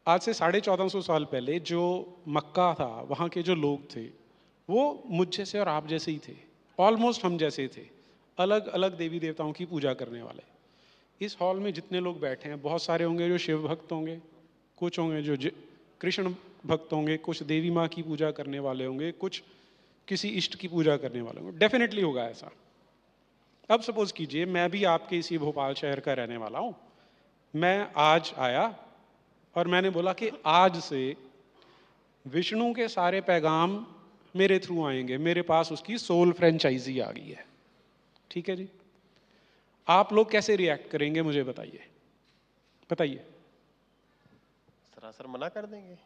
आज से 1450 साल पहले जो मक्का था, वहाँ के जो लोग थे वो मुझ जैसे और आप जैसे ही थे, ऑलमोस्ट हम जैसे थे, अलग अलग देवी देवताओं की पूजा करने वाले। इस हॉल में जितने लोग बैठे हैं, बहुत सारे होंगे जो शिव भक्त होंगे, कुछ होंगे जो कृष्ण भक्त होंगे, कुछ देवी माँ की पूजा करने वाले होंगे, कुछ किसी इष्ट की पूजा करने वाले होंगे। डेफिनेटली होगा ऐसा। अब सपोज कीजिए मैं भी आपके इसी भोपाल शहर का रहने वाला हूँ, मैं आज आया और मैंने बोला कि आज से विष्णु के सारे पैगाम मेरे थ्रू आएंगे, मेरे पास उसकी सोल फ्रेंचाइजी आ गई है। ठीक है जी, आप लोग कैसे रिएक्ट करेंगे मुझे बताइए, बताइए। सरासर मना कर देंगे।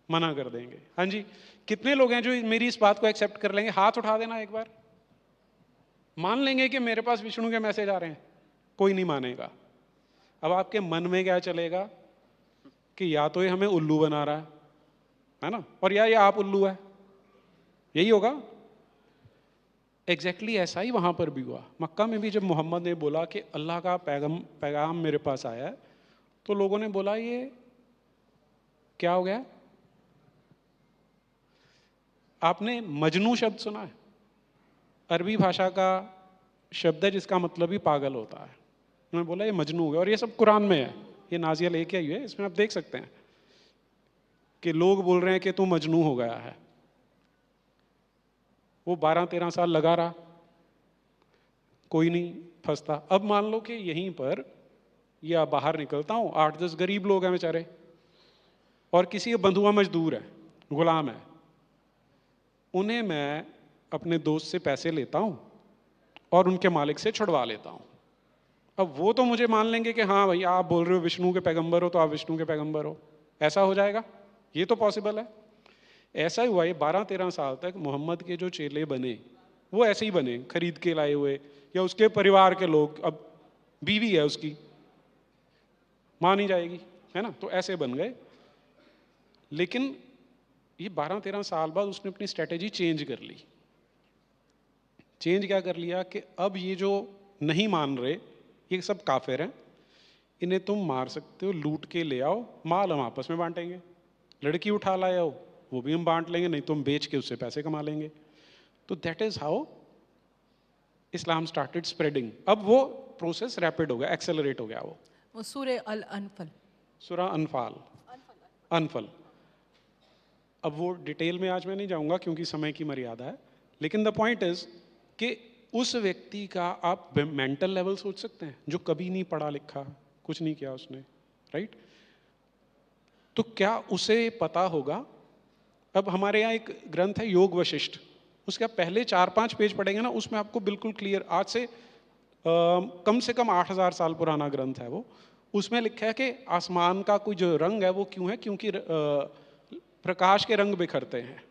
मना कर देंगे, हाँ जी। कितने लोग हैं जो मेरी इस बात को एक्सेप्ट कर लेंगे? हाथ उठा देना एक बार। मान लेंगे कि मेरे पास विष्णु के मैसेज आ रहे हैं? कोई नहीं मानेगा। अब आपके मन में क्या चलेगा कि या तो ये हमें उल्लू बना रहा है ना, और या ये आप उल्लू है, यही होगा। एग्जैक्टली ऐसा ही वहां पर भी हुआ। मक्का में भी जब मोहम्मद ने बोला कि अल्लाह का पैगाम मेरे पास आया है, तो लोगों ने बोला ये क्या हो गया। आपने मजनू शब्द सुना है? अरबी भाषा का शब्द है जिसका मतलब ही पागल होता है। उन्होंने बोला ये मजनू हो गया, और ये सब कुरान में है, ये नाजिया लेके आई है, इसमें आप देख सकते हैं कि लोग बोल रहे हैं कि तू मजनू हो गया है। वो 12-13 साल लगा रहा, कोई नहीं फंसता। अब मान लो कि यहीं पर या बाहर निकलता हूं, 8-10 गरीब लोग हैं बेचारे, और किसी बंधुआ मजदूर है, गुलाम है, उन्हें मैं अपने दोस्त से पैसे लेता हूं और उनके मालिक से छुड़वा लेता हूं। अब वो तो मुझे मान लेंगे कि हाँ भाई आप बोल रहे हो विष्णु के पैगंबर हो तो आप विष्णु के पैगंबर हो, ऐसा हो जाएगा, ये तो पॉसिबल है। ऐसा ही हुआ, ये 12-13 साल तक मोहम्मद के जो चेले बने वो ऐसे ही बने, खरीद के लाए हुए, या उसके परिवार के लोग, अब बीवी है उसकी, मान ही जाएगी, है ना, तो ऐसे बन गए। लेकिन ये 12-13 साल बाद उसने अपनी स्ट्रेटेजी चेंज कर ली। चेंज क्या कर लिया कि अब ये जो नहीं मान रहे, ये सब काफिर हैं, इन्हें तुम मार सकते हो, लूट के ले आओ, माल हम आपस में बांटेंगे, लड़की उठा लाए हो वो भी हम बांट लेंगे, नहीं तुम बेच के उससे पैसे कमा लेंगे। तो that is how Islam started spreading. अब वो प्रोसेस रैपिड हो गया, एक्सेलरेट हो गया। वो सूर्य अल अनफल, सूरा अनफाल, अनफल। अब वो डिटेल में आज मैं नहीं जाऊंगा क्योंकि समय की मर्यादा है, लेकिन द पॉइंट इज कि उस व्यक्ति का आप मेंटल लेवल सोच सकते हैं, जो कभी नहीं पढ़ा लिखा, कुछ नहीं किया उसने, राइट? तो क्या उसे पता होगा? अब हमारे यहाँ एक ग्रंथ है योग वशिष्ठ, उसके आप पहले 4-5 पेज पढ़ेंगे ना, उसमें आपको बिल्कुल क्लियर, आज से कम 8,000 साल पुराना ग्रंथ है वो, उसमें लिखा है कि आसमान का कोई जो रंग है वो क्यों है, क्योंकि प्रकाश के रंग बिखरते हैं,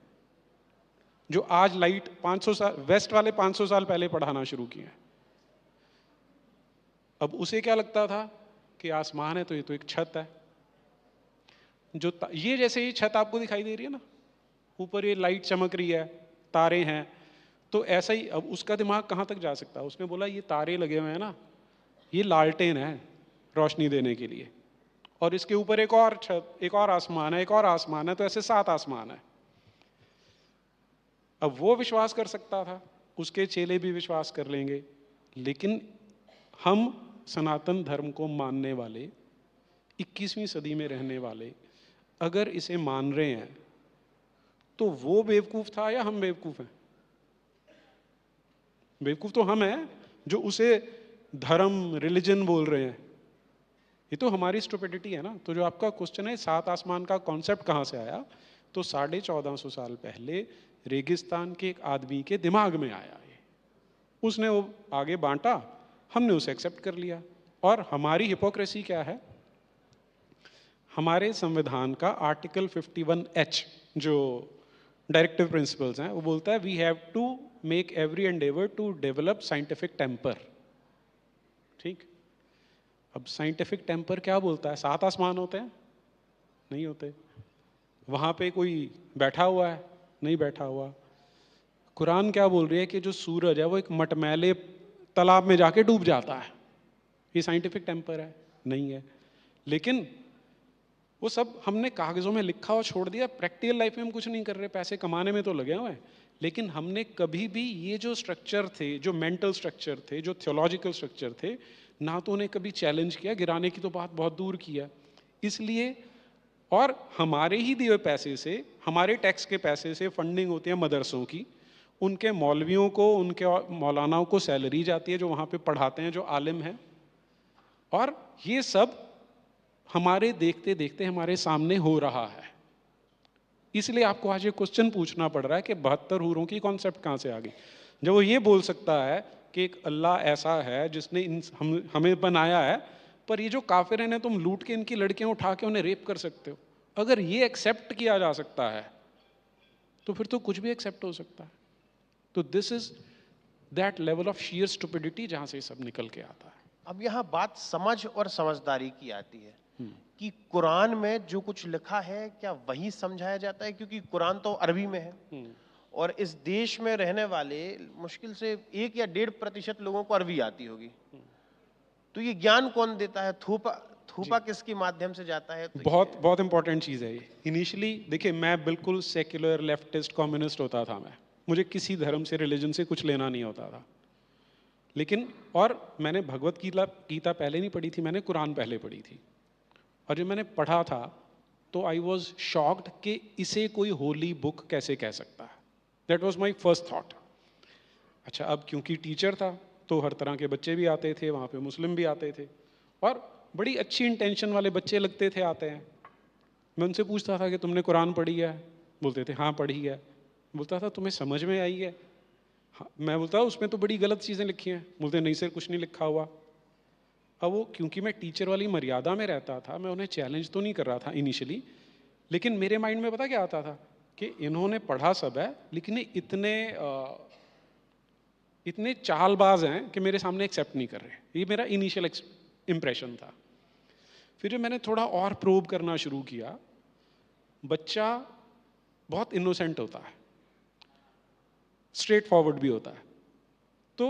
जो आज लाइट 500 साल, वेस्ट वाले 500 साल पहले पढ़ाना शुरू किए हैं। अब उसे क्या लगता था कि आसमान है तो ये तो एक छत है, जो ये जैसे ही छत आपको दिखाई दे रही है ना, ऊपर ये लाइट चमक रही है, तारे हैं, तो ऐसा ही अब उसका दिमाग कहाँ तक जा सकता है। उसने बोला ये तारे लगे हुए हैं ना, ये लालटेन है रोशनी देने के लिए, और इसके ऊपर एक और छत, एक और आसमान है, एक और आसमान है, तो ऐसे 7 आसमान है। अब वो विश्वास कर सकता था, उसके चेले भी विश्वास कर लेंगे, लेकिन हम सनातन धर्म को मानने वाले, 21वीं सदी में रहने वाले अगर इसे मान रहे हैं, तो वो बेवकूफ था या हम बेवकूफ हैं? बेवकूफ तो हम हैं जो उसे धर्म, रिलीजन बोल रहे हैं। ये तो हमारी स्टुपिडिटी है ना। तो जो आपका क्वेश्चन है 7 आसमान का कॉन्सेप्ट कहाँ से आया, तो 1450 साल पहले रेगिस्तान के एक आदमी के दिमाग में आया है, उसने वो आगे बांटा, हमने उसे एक्सेप्ट कर लिया। और हमारी हिपोक्रेसी क्या है, हमारे संविधान का आर्टिकल 51H जो डायरेक्टिव प्रिंसिपल्स हैं, वो बोलता है we have to make every endeavour to develop scientific temper. ठीक, अब साइंटिफिक टेम्पर क्या बोलता है? 7 आसमान होते हैं? नहीं होते। वहां पे कोई बैठा हुआ है? नहीं बैठा हुआ। कुरान क्या बोल रही है कि जो सूरज है वो एक मटमैले तालाब में जाके डूब जाता है, ये साइंटिफिक टेम्पर है? नहीं है। लेकिन वो सब हमने कागज़ों में लिखा और छोड़ दिया। प्रैक्टिकल लाइफ में हम कुछ नहीं कर रहे, पैसे कमाने में तो लगे हुए हैं, लेकिन हमने कभी भी ये जो स्ट्रक्चर थे, जो मेंटल स्ट्रक्चर थे, जो थियोलॉजिकल स्ट्रक्चर थे, ना तो उन्हें कभी चैलेंज किया, गिराने की तो बात बहुत दूर किया। इसलिए, और हमारे ही दिए हुए पैसे से, हमारे टैक्स के पैसे से फंडिंग होती है मदरसों की, उनके मौलवियों को, उनके मौलानाओं को सैलरी जाती है जो वहाँ पे पढ़ाते हैं, जो आलिम हैं, और ये सब हमारे देखते देखते हमारे सामने हो रहा है। इसलिए आपको आज ये क्वेश्चन पूछना पड़ रहा है कि 72 हूरों की कॉन्सेप्ट कहाँ से आ गई। जब वो ये बोल सकता है कि एक अल्लाह ऐसा है जिसने हमें बनाया है, पर ये जो काफिर हैं, तुम लूट के इनकी लड़कियां उठा के उन्हें रेप कर सकते हो, अगर ये एक्सेप्ट किया जा सकता है तो फिर तो कुछ भी एक्सेप्ट हो सकता है। तो this is that level of shear stupidity जहां से सब निकल के आता है। अब यहाँ बात समझ और समझदारी की आती है कि कुरान में जो कुछ लिखा है क्या वही समझाया जाता है, क्योंकि कुरान तो अरबी में है और इस देश में रहने वाले मुश्किल से 1 या 1.5% लोगों को अरबी आती होगी। तो ये ज्ञान कौन देता है? थूपा किसके माध्यम से जाता है? तो बहुत बहुत इंपॉर्टेंट चीज़ है ये। इनिशियली देखिए, मैं बिल्कुल सेक्युलर लेफ्टिस्ट कम्युनिस्ट होता था, मुझे किसी धर्म से, रिलीजन से कुछ लेना नहीं होता था, लेकिन और मैंने भगवत गीता पहले नहीं पढ़ी थी, मैंने कुरान पहले पढ़ी थी, और जब मैंने पढ़ा था तो आई वॉज शॉक्ड कि इसे कोई होली बुक कैसे कह सकता है। That was my first thought. अच्छा, अब क्योंकि टीचर था तो हर तरह के बच्चे भी आते थे वहाँ पे, मुस्लिम भी आते थे, और बड़ी अच्छी इंटेंशन वाले बच्चे लगते थे आते हैं। मैं उनसे पूछता था कि तुमने कुरान पढ़ी है? बोलते थे हाँ पढ़ी है। बोलता था तुम्हें समझ में आई है? हाँ। मैं बोलता उसमें तो बड़ी गलत चीज़ें लिखी हैं। बोलते नहीं सर, कुछ नहीं लिखा हुआ। अब वो, क्योंकि मैं टीचर वाली मर्यादा में रहता था, मैं उन्हें चैलेंज तो नहीं कर रहा था इनिशियली, लेकिन मेरे माइंड में पता क्या आता था कि इन्होंने पढ़ा सब है, लेकिन ये इतने चालबाज हैं कि मेरे सामने एक्सेप्ट नहीं कर रहे। ये मेरा इनिशियल इम्प्रेशन था। फिर जब मैंने थोड़ा और प्रोब करना शुरू किया, बच्चा बहुत इनोसेंट होता है, स्ट्रेट फॉरवर्ड भी होता है। तो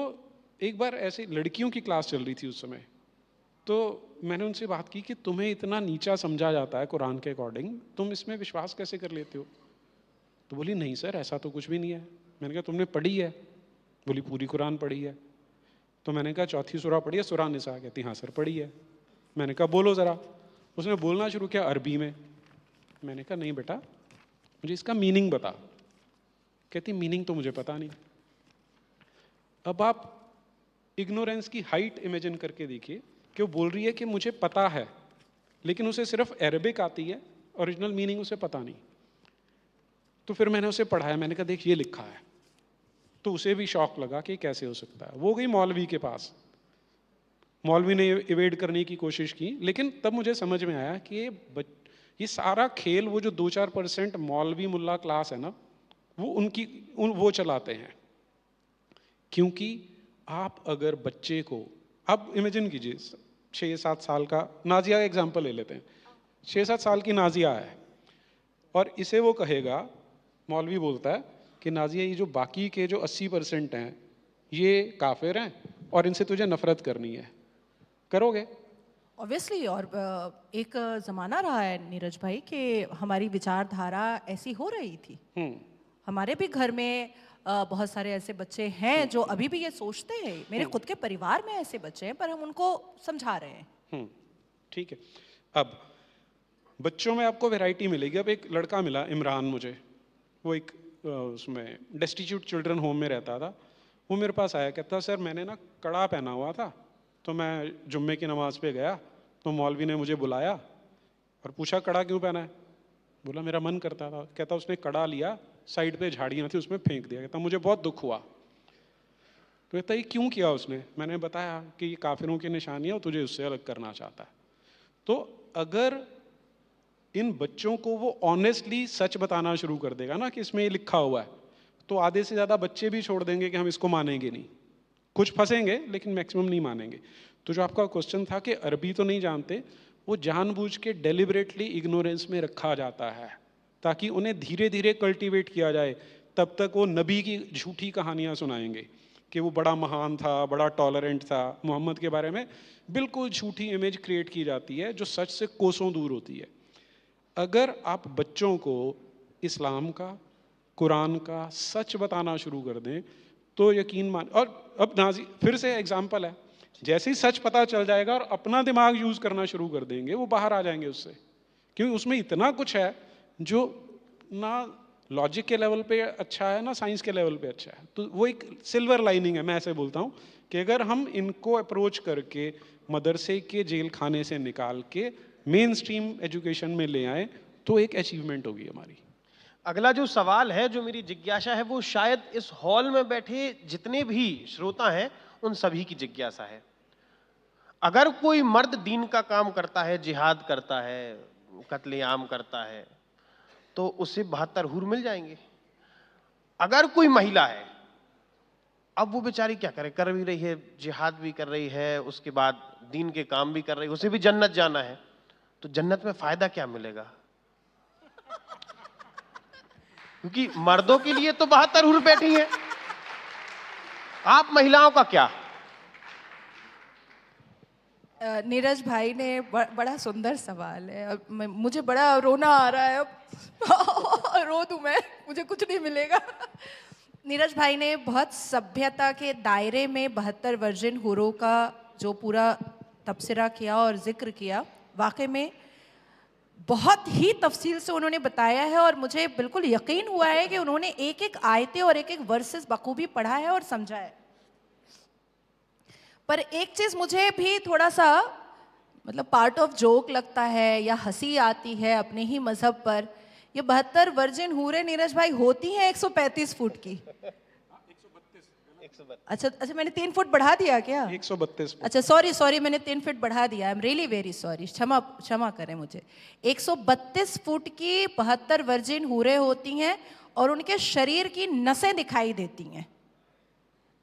एक बार ऐसे लड़कियों की क्लास चल रही थी उस समय, तो मैंने उनसे बात की कि तुम्हें इतना नीचा समझा जाता है कुरान के अकॉर्डिंग, तुम इसमें विश्वास कैसे कर लेते हो? तो बोली नहीं सर, ऐसा तो कुछ भी नहीं है। मैंने कहा तुमने पढ़ी है? बोली पूरी कुरान पढ़ी है। तो मैंने कहा चौथी सूरा पढ़ी है, सूरा निसा? कहती हाँ सर पढ़ी है। मैंने कहा बोलो ज़रा। उसने बोलना शुरू किया अरबी में। मैंने कहा नहीं बेटा, मुझे इसका मीनिंग बता। कहती मीनिंग तो मुझे पता नहीं। अब आप इग्नोरेंस की हाइट इमेजिन करके देखिए कि वो बोल रही है कि मुझे पता है, लेकिन उसे सिर्फ अरबिक आती है, ओरिजिनल मीनिंग उसे पता नहीं। तो फिर मैंने उसे पढ़ाया, मैंने कहा देख ये लिखा है। तो उसे भी शौक लगा कि कैसे हो सकता है। वो गई मौलवी के पास, मौलवी ने इवेड करने की कोशिश की, लेकिन तब मुझे समझ में आया कि ये सारा खेल वो जो 2-4% मौलवी मुल्ला क्लास है ना, वो चलाते हैं। क्योंकि आप अगर बच्चे को, अब इमेजिन कीजिए 6-7 साल का, नाजिया एग्जाम्पल ले लेते हैं, 6-7 साल की नाजिया है, और इसे वो कहेगा, मौलवी बोलता है कि नाजिया ये जो बाकी के जो 80% हैं ये काफिर हैं और इनसे तुझे नफरत करनी है, करोगे? ऑब्वियसली। और एक ज़माना रहा है नीरज भाई कि हमारी विचारधारा ऐसी हो रही थी। हमारे भी घर में बहुत सारे ऐसे बच्चे हैं जो अभी भी ये सोचते हैं। मेरे खुद के परिवार में ऐसे बच्चे हैं, पर हम उनको समझा रहे हैं। ठीक है। अब बच्चों में आपको वैरायटी मिलेगी। अब एक लड़का मिला इमरान मुझे, वो एक उसमें डेस्टिट्यूट चिल्ड्रन होम में रहता था। वो मेरे पास आया, कहता सर मैंने ना कड़ा पहना हुआ था, तो मैं जुम्मे की नमाज पे गया तो मौलवी ने मुझे बुलाया और पूछा कड़ा क्यों पहना है? बोला मेरा मन करता था। कहता उसने कड़ा लिया, साइड पे झाड़ियाँ थी उसमें फेंक दिया। कहता मुझे बहुत दुख हुआ। तो कहता ये क्यों किया उसने? मैंने बताया कि ये काफिरों की निशानी है और तुझे उससे अलग करना चाहता है। तो अगर इन बच्चों को वो ऑनेस्टली सच बताना शुरू कर देगा ना कि इसमें ये लिखा हुआ है, तो आधे से ज़्यादा बच्चे भी छोड़ देंगे कि हम इसको मानेंगे नहीं। कुछ फंसेंगे लेकिन मैक्सिमम नहीं मानेंगे। तो जो आपका क्वेश्चन था कि अरबी तो नहीं जानते, वो जानबूझ के डेलिबरेटली इग्नोरेंस में रखा जाता है ताकि उन्हें धीरे धीरे कल्टीवेट किया जाए। तब तक वो नबी की झूठी कहानियाँ सुनाएंगे कि वो बड़ा महान था, बड़ा टॉलरेंट था। मोहम्मद के बारे में बिल्कुल झूठी इमेज क्रिएट की जाती है जो सच से कोसों दूर होती है। अगर आप बच्चों को इस्लाम का, कुरान का सच बताना शुरू कर दें तो यकीन मान, और अब नाजी फिर से एग्जाम्पल है, जैसे ही सच पता चल जाएगा और अपना दिमाग यूज करना शुरू कर देंगे, वो बाहर आ जाएंगे उससे, क्योंकि उसमें इतना कुछ है जो ना लॉजिक के लेवल पे अच्छा है ना साइंस के लेवल पे अच्छा है। तो वो एक सिल्वर लाइनिंग है, मैं ऐसे बोलता हूँ कि अगर हम इनको अप्रोच करके मदरसे के जेल खाने से निकाल के मेन स्ट्रीम एजुकेशन में ले आए तो एक अचीवमेंट होगी हमारी। अगला जो सवाल है, जो मेरी जिज्ञासा है, वो शायद इस हॉल में बैठे जितने भी श्रोता हैं उन सभी की जिज्ञासा है। अगर कोई मर्द दीन का काम करता है, जिहाद करता है, कत्लेआम करता है, तो उसे 72 हूर मिल जाएंगे। अगर कोई महिला है, अब वो बेचारी क्या करे, कर भी रही है, जिहाद भी कर रही है, उसके बाद दीन के काम भी कर रही है, उसे भी जन्नत जाना है, तो जन्नत में फायदा क्या मिलेगा? क्योंकि मर्दों के लिए तो 72 हूर बैठी हैं, आप महिलाओं का क्या? नीरज भाई ने बड़ा सुंदर सवाल है। अब मुझे बड़ा रोना आ रहा है अब रो दूं मैं, मुझे कुछ नहीं मिलेगा। नीरज भाई ने बहुत सभ्यता के दायरे में 72 वर्जिन हूरों का जो पूरा तबसरा किया और जिक्र किया, वाकई में बहुत ही तफसील से उन्होंने बताया है और मुझे बिल्कुल यकीन हुआ है कि उन्होंने एक एक आयतें और एक एक वर्सेस बखूबी पढ़ा है और समझा है। पर एक चीज मुझे भी थोड़ा सा मतलब पार्ट ऑफ जोक लगता है या हंसी आती है अपने ही मजहब पर। ये 72 वर्जिन हूरें नीरज भाई होती हैं 135 फुट की। अच्छा, मैंने 3 फुट बढ़ा दिया क्या? 132 फुट। अच्छा, सॉरी, मैंने 3 फुट बढ़ा दिया। I am really very sorry, क्षमा करें मुझे। 132 फुट की 72 वर्जिन हूरें होती हैं और उनके शरीर की नसें दिखाई देती हैं।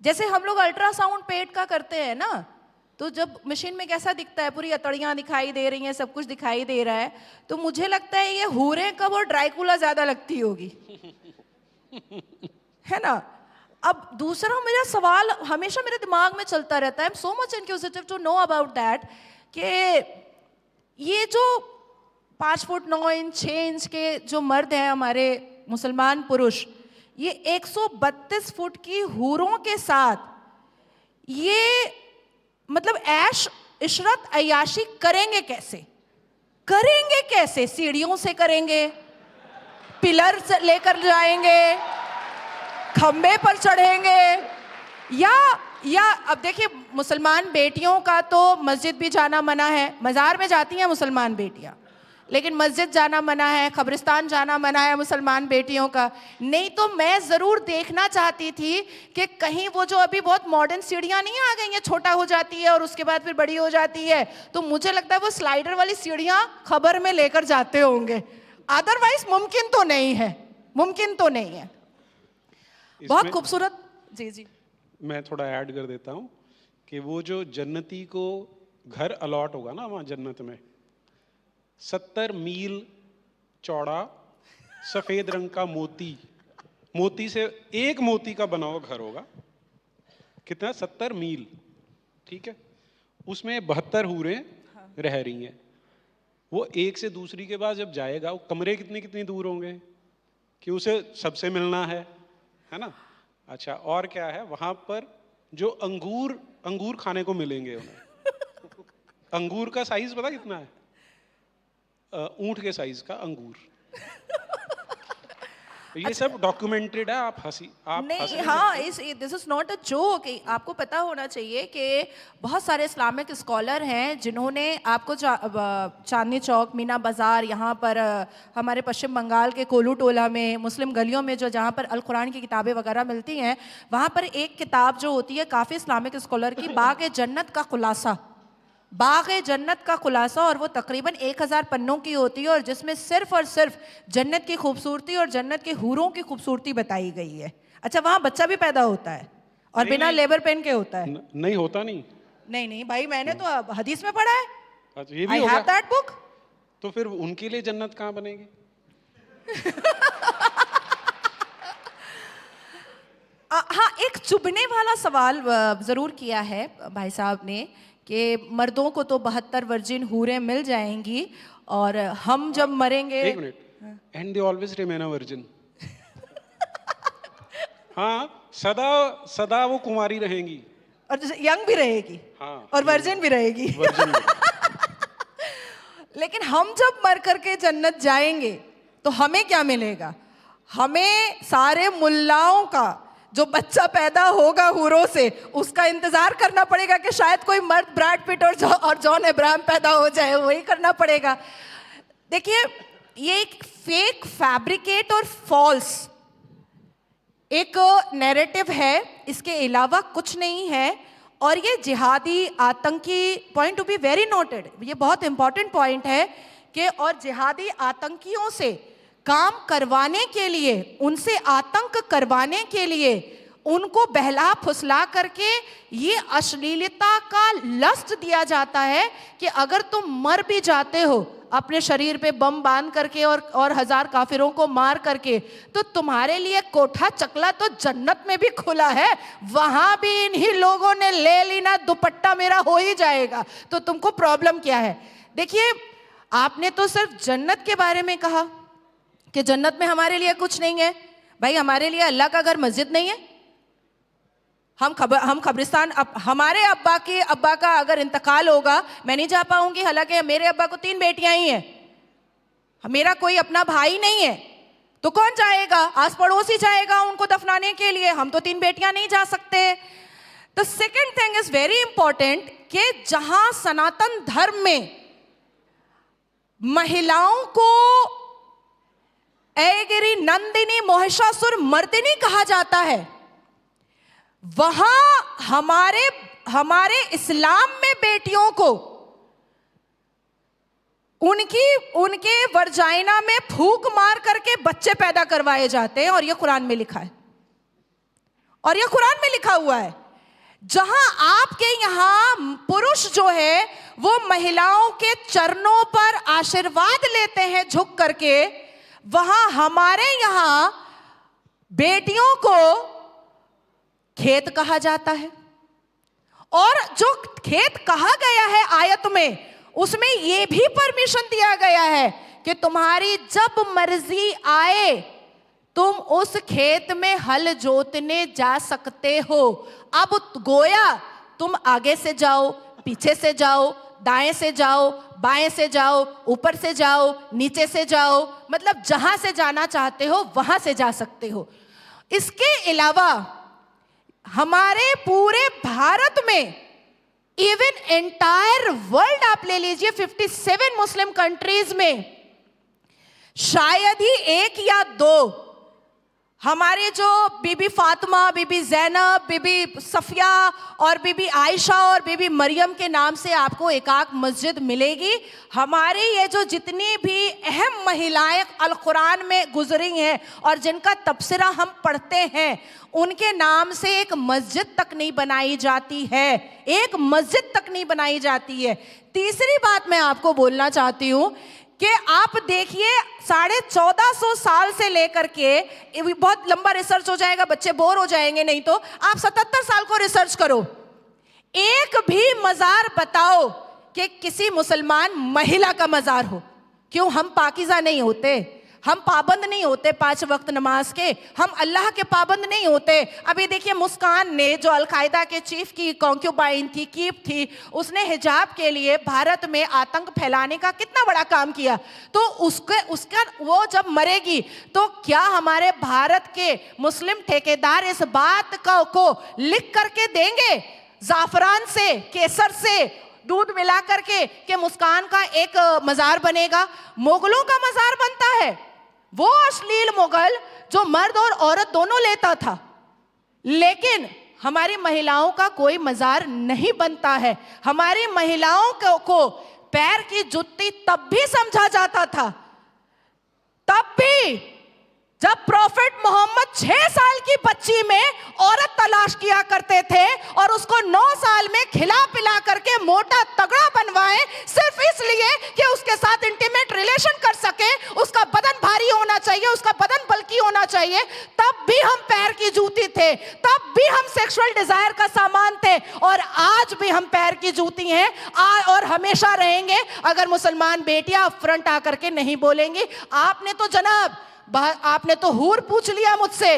जैसे हम लोग अल्ट्रासाउंड पेट का करते हैं ना, तो जब मशीन में कैसा दिखता है, पूरी अतड़ियां दिखाई दे रही हैं, सब कुछ दिखाई दे रहा है, तो मुझे लगता है ये हूरें कब और ड्राइकुला ज्यादा लगती होगी है ना। अब दूसरा मेरा सवाल हमेशा मेरे दिमाग में चलता रहता है, I am so much inquisitive to know about that, कि ये जो 5 फुट 9 इंच 6 इंच के जो मर्द हैं हमारे मुसलमान पुरुष, ये 132 फुट की हूरों के साथ ये मतलब ऐश इशरत अयाशी करेंगे कैसे? सीढ़ियों से करेंगे, पिलर से लेकर जाएंगे, खंबे पर चढ़ेंगे, या अब देखिए मुसलमान बेटियों का तो मस्जिद भी जाना मना है, मज़ार में जाती हैं मुसलमान बेटियां, लेकिन मस्जिद जाना मना है, कब्रिस्तान जाना मना है मुसलमान बेटियों का। नहीं तो मैं ज़रूर देखना चाहती थी कि कहीं वो जो अभी बहुत मॉडर्न सीढ़ियाँ नहीं आ गई हैं, छोटा हो जाती है और उसके बाद फिर बड़ी हो जाती है, तो मुझे लगता है वो स्लाइडर वाली सीढ़ियाँ खबर में लेकर जाते होंगे। अदरवाइज मुमकिन तो नहीं है। बहुत खूबसूरत। जी मैं थोड़ा ऐड कर देता हूँ कि वो जो जन्नती को घर अलॉट होगा ना वहाँ जन्नत में, 70 मील चौड़ा सफेद रंग का मोती से एक मोती का बना हुआ घर होगा। कितना? 70 मील, ठीक है। उसमें 72 हूरें रह रही हैं। वो एक से दूसरी के बाद जब जाएगा, वो कमरे कितनी दूर होंगे कि उसे सबसे मिलना है ना। अच्छा, और क्या है वहां पर? जो अंगूर खाने को मिलेंगे उन्हें। अंगूर का साइज पता कितना है? ऊंट के साइज का अंगूर। ये सब डॉक्यूमेंटेड है। आप नहीं, हाँ, this is not a joke. आपको पता होना चाहिए कि बहुत सारे इस्लामिक स्कॉलर हैं जिन्होंने आपको चांदनी चौक, मीना बाजार, यहाँ पर हमारे पश्चिम बंगाल के कोलू टोला में मुस्लिम गलियों में जो जहाँ पर अल कुरान की किताबें वगैरह मिलती हैं, वहाँ पर एक किताब जो होती है काफ़ी इस्लामिक स्कॉलर की, बाग़ जन्नत का खुलासा, और वो तकरीबन 1000 पन्नों की होती है और जिसमें सिर्फ और सिर्फ जन्नत की खूबसूरती और जन्नत के हूरों की खूबसूरती बताई गई है। अच्छा, वहाँ बच्चा भी पैदा होता है और बिना लेबर पेन के होता है? नहीं होता। नहीं भाई, मैंने तो हदीस में पढ़ा है। अच्छा, ये भी I have that book। तो फिर उनके लिए जन्नत कहाँ बनेगी? हाँ, एक चुभने वाला सवाल जरूर किया है भाई साहब ने कि मर्दों को तो 72 वर्जिन हूरें मिल जाएंगी और हम जब मरेंगे। एक minute, and they always remain a virgin. हाँ, सदा सदा वो कुंवारी रहेंगी और यंग भी रहेगी। हाँ, और वर्जिन भी रहेगी। वर्जिन। लेकिन हम जब मर करके जन्नत जाएंगे तो हमें क्या मिलेगा? हमें सारे मुल्लाओं का जो बच्चा पैदा होगा हूरों से, उसका इंतजार करना पड़ेगा कि शायद कोई मर्द ब्रैड पिट और जॉन अब्राहम पैदा हो जाए, वही करना पड़ेगा। देखिए, ये एक फेक, फैब्रिकेट और फॉल्स एक नैरेटिव है, इसके अलावा कुछ नहीं है। और ये जिहादी आतंकी, point to be very noted, ये बहुत इंपॉर्टेंट पॉइंट है कि और जिहादी आतंकियों से काम करवाने के लिए, उनसे आतंक करवाने के लिए उनको बहला फुसला करके ये अश्लीलता का लस्ट दिया जाता है कि अगर तुम मर भी जाते हो अपने शरीर पे बम बांध करके और 1000 काफिरों को मार करके, तो तुम्हारे लिए कोठा चकला तो जन्नत में भी खुला है, वहां भी इन्हीं लोगों ने ले लेना, दुपट्टा मेरा हो ही जाएगा, तो तुमको प्रॉब्लम क्या है? देखिए, आपने तो सिर्फ जन्नत के बारे में कहा कि जन्नत में हमारे लिए कुछ नहीं है। भाई, हमारे लिए अल्लाह का घर मस्जिद नहीं है? हम कब्रिस्तान, हमारे अब्बा का अगर इंतकाल होगा, मैं नहीं जा पाऊंगी, हालांकि मेरे अब्बा को 3 बेटियां ही हैं, मेरा कोई अपना भाई नहीं है, तो कौन जाएगा? आस पड़ोसी जाएगा उनको दफनाने के लिए, हम तो 3 बेटियां नहीं जा सकते। The second thing is very important कि जहां सनातन धर्म में महिलाओं को ऐगिरी, नंदिनी, महिषासुर मर्दिनी कहा जाता है, वहां हमारे इस्लाम में बेटियों को उनके वर्जाइना में फूंक मार करके बच्चे पैदा करवाए जाते हैं, और यह कुरान में लिखा है, और यह कुरान में लिखा हुआ है। जहां आपके यहां पुरुष जो है वो महिलाओं के चरणों पर आशीर्वाद लेते हैं झुक करके, वहां हमारे यहां बेटियों को खेत कहा जाता है। और जो खेत कहा गया है आयत में, उसमें यह भी परमिशन दिया गया है कि तुम्हारी जब मर्जी आए तुम उस खेत में हल जोतने जा सकते हो। अब गोया तुम आगे से जाओ, पीछे से जाओ, दाएं से जाओ, बाएं से जाओ, ऊपर से जाओ, नीचे से जाओ, मतलब जहां से जाना चाहते हो वहां से जा सकते हो। इसके अलावा हमारे पूरे भारत में, इवन एंटायर वर्ल्ड आप ले लीजिए, 57 मुस्लिम कंट्रीज में शायद ही 1 या 2 हमारे जो बीबी फातिमा, बीबी जैनब, बीबी सफिया और बीबी आयशा और बीबी मरियम के नाम से आपको एकाक मस्जिद मिलेगी। हमारी ये जो जितनी भी अहम महिलाएं अल कुरान में गुजरी हैं और जिनका तबसरा हम पढ़ते हैं, उनके नाम से एक मस्जिद तक नहीं बनाई जाती है, एक मस्जिद तक नहीं बनाई जाती है। तीसरी बात मैं आपको बोलना चाहती हूं कि आप देखिए 1450 साल से लेकर के, बहुत लंबा रिसर्च हो जाएगा, बच्चे बोर हो जाएंगे, नहीं तो आप 77 साल को रिसर्च करो, एक भी मजार बताओ कि किसी मुसलमान महिला का मजार हो। क्यों? हम पाकीज़ा नहीं होते, हम पाबंद नहीं होते 5 वक्त नमाज के, हम अल्लाह के पाबंद नहीं होते। अभी देखिए मुस्कान ने, जो अलकायदा के चीफ की कॉन्क्यूबाइन थी, कीप थी, उसने हिजाब के लिए भारत में आतंक फैलाने का कितना बड़ा काम किया। तो उसका वो जब मरेगी तो क्या हमारे भारत के मुस्लिम ठेकेदार इस बात को लिख करके देंगे जाफरान से, केसर से दूध मिला करके कि मुस्कान का एक मजार बनेगा? मुगलों का मजार बनता है, वो अश्लील मुगल जो मर्द और औरत दोनों लेता था, लेकिन हमारी महिलाओं का कोई मजार नहीं बनता है। हमारी महिलाओं को पैर की जुत्ती तब भी समझा जाता था, तब भी जब प्रॉफिट मोहम्मद 6 साल की बच्ची में औरत तलाश किया करते थे और उसको 9 साल में खिला पिला करके मोटा तगड़ा बनवाए, सिर्फ इसलिए कि उसके साथ इंटीमेट रिलेशन कर सके, उसका बदन भारी होना चाहिए, उसका बदन बल्कि होना चाहिए, तब भी हम पैर की जूती थे, तब भी हम सेक्सुअल डिजायर का सामान थे, और आज भी हम पैर की जूती हैं और हमेशा रहेंगे अगर मुसलमान बेटियां फ्रंट आकर के नहीं बोलेंगी। आपने तो जनाब, आपने तो हूर पूछ लिया मुझसे,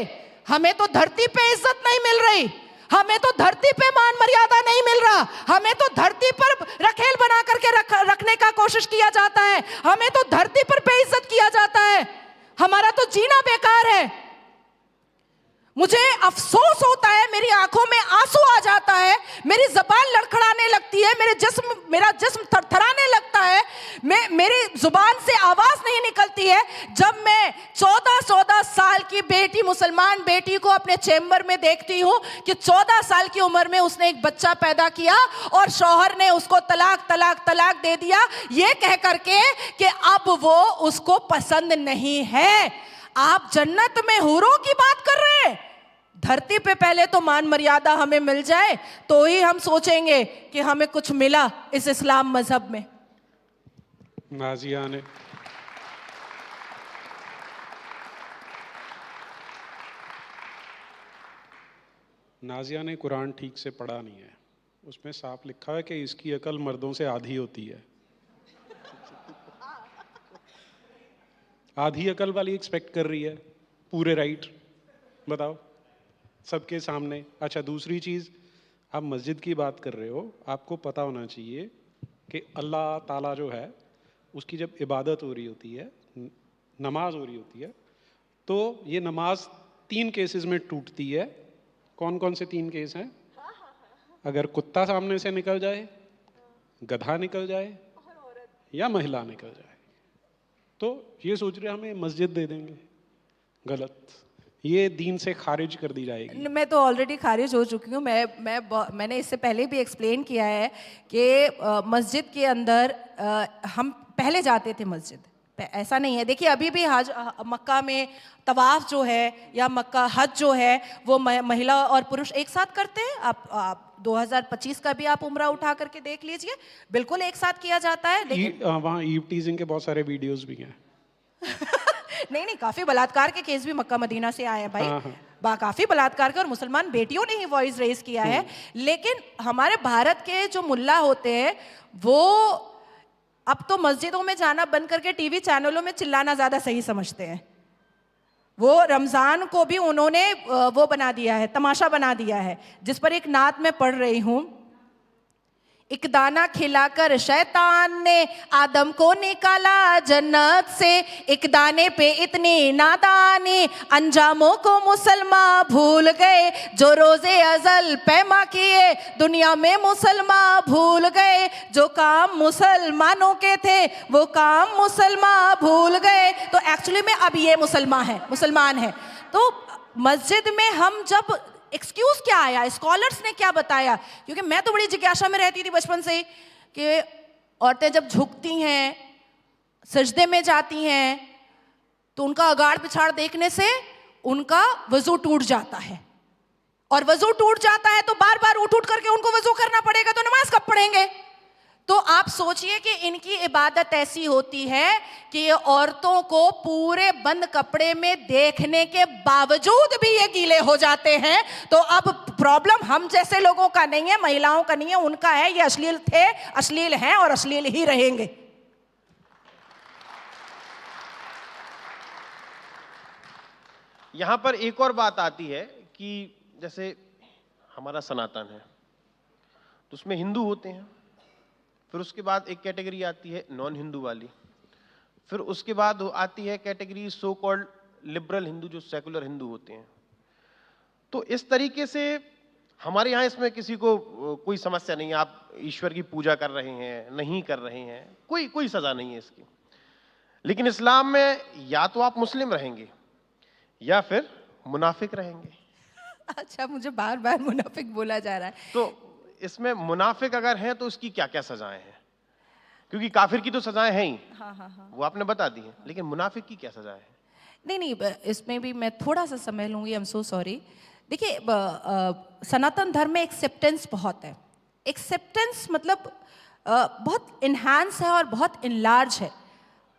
हमें तो धरती पे इज्जत नहीं मिल रही, हमें तो धरती पे मान मर्यादा नहीं मिल रहा, हमें तो धरती पर रखेल बना करके रखने का कोशिश किया जाता है, हमें तो धरती पर बेइज्जत किया जाता है, हमारा तो जीना बेकार है। मुझे अफसोस होता है, मेरी आंखों में आंसू आ जाता है, मेरी जबान लड़खड़ाने लगती है, मेरा जिस्म थरथराने लगता है, मेरी जुबान से आवाज नहीं निकलती है जब मैं 14 साल की बेटी, मुसलमान बेटी को अपने चेंबर में देखती हूं कि 14 साल की उम्र में उसने एक बच्चा पैदा किया और शौहर ने उसको तलाक दे दिया, ये कह करके कि अब वो उसको पसंद नहीं है। आप जन्नत में हूरों की बात कर रहे हैं। धरती पे पहले तो मान मर्यादा हमें मिल जाए तो ही हम सोचेंगे कि हमें कुछ मिला इस इस्लाम मजहब में। नाजिया ने कुरान ठीक से पढ़ा नहीं है, उसमें साफ लिखा है कि इसकी अकल मर्दों से आधी होती है। आधी अकल वाली एक्सपेक्ट कर रही है, पूरे राइट, बताओ सबके सामने। अच्छा, दूसरी चीज़, आप मस्जिद की बात कर रहे हो, आपको पता होना चाहिए कि अल्लाह ताला जो है उसकी जब इबादत हो रही होती है, नमाज हो रही होती है, तो ये नमाज 3 केसेस में टूटती है। कौन कौन से 3 केस हैं? अगर कुत्ता सामने से निकल जाए, गधा निकल जाए या महिला निकल जाए। तो ये सोच रहे हमें मस्जिद दे देंगे, गलत, ये दीन से खारिज कर दी जाएगी। मैं तो ऑलरेडी खारिज हो चुकी हूँ। मैंने इससे पहले भी एक्सप्लेन किया है कि मस्जिद के अंदर हम पहले जाते थे मस्जिद, ऐसा नहीं है। देखिए अभी भी मक्का में तवाफ जो है या मक्का हज जो है वो महिला और पुरुष एक साथ करते हैं। आप 2025 का भी आप उम्रा उठा करके देख लीजिए, बिल्कुल एक साथ किया जाता है। लेकिन वहाँ ईव टीजिंग के बहुत सारे वीडियोस भी हैं। नहीं, काफी बलात्कार के केस भी मक्का मदीना से आए हैं भाई। काफी बलात्कार के, और मुसलमान बेटियों ने ही वॉइस रेज किया है। लेकिन हमारे भारत के जो मुल्ला होते हैं वो अब तो मस्जिदों में जाना बंद करके टीवी चैनलों में चिल्लाना ज्यादा सही समझते हैं। वो रमजान को भी उन्होंने वो बना दिया है, तमाशा बना दिया है, जिस पर एक नात में पढ़ रही हूं। एक दाना खिलाकर शैतान ने आदम को निकाला जन्नत से, एक दाने पे इतनी नादानी, अंजामों को मुसलमान भूल गए, जो रोजे अजल पैमा किए दुनिया में मुसलमान भूल गए, जो काम मुसलमानों के थे वो काम मुसलमान भूल गए। तो एक्चुअली में अब ये मुसलमान है। तो मस्जिद में हम जब एक्सक्यूज क्या आया, स्कॉलर्स ने क्या बताया, क्योंकि मैं तो बड़ी जिज्ञासा में रहती थी बचपन से कि औरतें जब झुकती हैं, सजदे में जाती हैं, तो उनका अगाड़ पिछाड़ देखने से उनका वजू टूट जाता है, और वजू टूट जाता है तो बार बार उठ करके उनको वजू करना पड़ेगा, तो नमाज कब पढ़ेंगे? तो आप सोचिए कि इनकी इबादत ऐसी होती है कि ये औरतों को पूरे बंद कपड़े में देखने के बावजूद भी ये गीले हो जाते हैं। तो अब प्रॉब्लम हम जैसे लोगों का नहीं है, महिलाओं का नहीं है, उनका है। ये अश्लील थे, अश्लील हैं और अश्लील ही रहेंगे। यहां पर एक और बात आती है कि जैसे हमारा सनातन है तो उसमें हिंदू होते हैं, फिर उसके बाद एक कैटेगरी आती है नॉन हिंदू वाली, फिर उसके बाद आती है category so called liberal Hindu, जो सेकुलर हिंदू होते हैं। तो इस तरीके से हमारे यहाँ इसमें किसी को कोई समस्या नहीं है, आप ईश्वर की पूजा कर रहे हैं, नहीं कर रहे हैं, कोई सजा नहीं है इसकी। लेकिन इस्लाम में या तो आप मुस्लिम रहेंगे या फिर मुनाफिक रहेंगे। अच्छा, मुझे बार बार मुनाफिक बोला जा रहा है। तो इसमें मुनाफिक अगर हैं तो उसकी क्या क्या सजाएं हैं? क्योंकि काफिर की तो सजाएं हैं ही, वो आपने बता दी है, लेकिन मुनाफिक की क्या सजाएं हैं? नहीं, इसमें भी मैं थोड़ा सा समय लूंगी, आई एम सो सॉरी। देखिए सनातन धर्म में एक्सेप्टेंस बहुत है। एक्सेप्टेंस मतलब बहुत इन्हांस है और बहुत इनलार्ज है।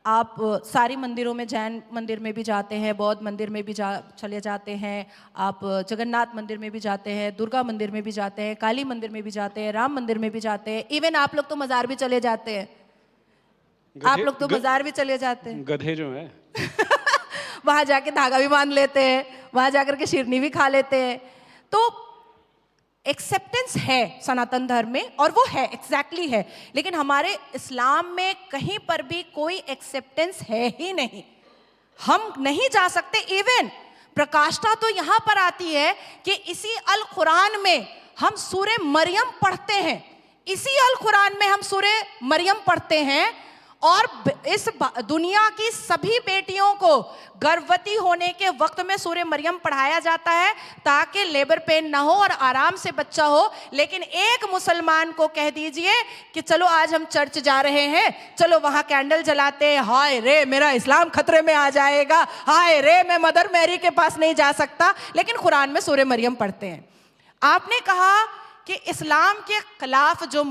आप सारी मंदिरों में, जैन मंदिर में भी जाते हैं, बौद्ध मंदिर में भी चले जाते हैं, आप जगन्नाथ मंदिर में भी जाते हैं, दुर्गा मंदिर में भी जाते हैं, काली मंदिर में भी जाते हैं, राम मंदिर में भी जाते हैं, इवन आप लोग तो मज़ार भी चले जाते हैं। आप लोग तो मज़ार भी चले जाते हैं। गधे जो हैं वहां जाके धागा भी बांध लेते हैं, वहां जाकर के शिरनी भी खा लेते हैं। तो एक्सेप्टेंस है सनातन धर्म में, और वो है, एग्जैक्टली है, लेकिन हमारे इस्लाम में कहीं पर भी कोई एक्सेप्टेंस है ही नहीं। हम नहीं जा सकते। इवन प्रकाष्ठा तो यहां पर आती है कि इसी अल कुरान में हम सूरे मरियम पढ़ते हैं, इसी अल कुरान में हम सूरे मरियम पढ़ते हैं, और इस दुनिया की सभी बेटियों को गर्भवती होने के वक्त में सूरे मरियम पढ़ाया जाता है ताकि लेबर पेन ना हो और आराम से बच्चा हो। लेकिन एक मुसलमान को कह दीजिए कि चलो आज हम चर्च जा रहे हैं, चलो वहां कैंडल जलाते हैं, हाय रे मेरा इस्लाम खतरे में आ जाएगा, हाय रे मैं मदर मैरी के पास नहीं जा सकता, लेकिन कुरान में सूरे मरियम पढ़ते हैं। आपने कहा कि इस्लाम के खिलाफ जो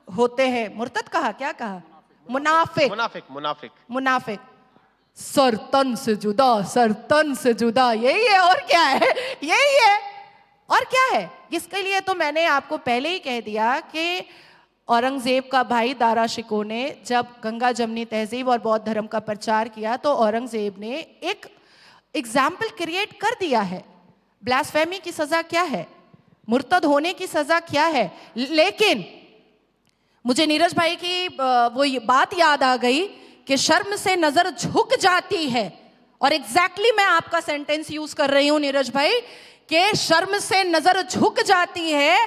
होते हैं, मुर्तद कहा, क्या कहा, मुनाफिक, मुनाफिक मुनाफिक मुनाफिक, सरतन से जुदा, सरतन से जुदा, यही है और क्या है, यही है और क्या है। इसके लिए तो मैंने आपको पहले ही कह दिया कि औरंगजेब का भाई दारा शिकोह ने जब गंगा जमनी तहजीब और बौद्ध धर्म का प्रचार किया तो औरंगजेब ने एक एग्जाम्पल क्रिएट कर दिया है। ब्लास्फेमी की सजा क्या है, मुर्तद होने की सजा क्या है। लेकिन मुझे नीरज भाई की वो बात याद आ गई कि शर्म से नजर झुक जाती है, और एग्जैक्टली मैं आपका सेंटेंस यूज कर रही हूं नीरज भाई, कि शर्म से नजर झुक जाती है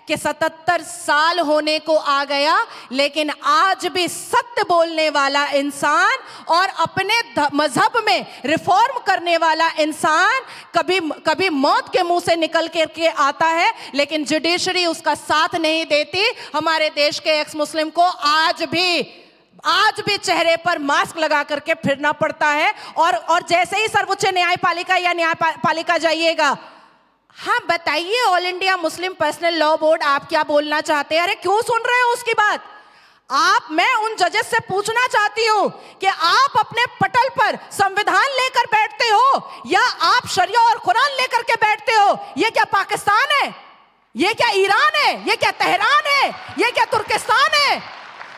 कि 77 साल होने को आ गया, लेकिन आज भी सत्य बोलने वाला इंसान और अपने मजहब में रिफॉर्म करने वाला इंसान कभी मौत के मुंह से निकल के आता है, लेकिन जुडिशरी उसका साथ नहीं देती। हमारे देश के एक्स मुस्लिम को आज भी चेहरे पर मास्क लगा करके फिरना पड़ता है। और जैसे ही सर्वोच्च न्यायपालिका या न्यायपालिका जाइएगा, हाँ बताइए all India Muslim personal law board आप क्या बोलना चाहते हैं। अरे क्यों सुन रहे हो उसकी बात। मैं उन जजेस से पूछना चाहती हूं कि आप अपने पटल पर संविधान लेकर बैठते हो या आप शरिया और कुरान लेकर के बैठते हो। ये क्या पाकिस्तान है, ये क्या ईरान है, ये क्या तेहरान है, ये क्या तुर्किस्तान है।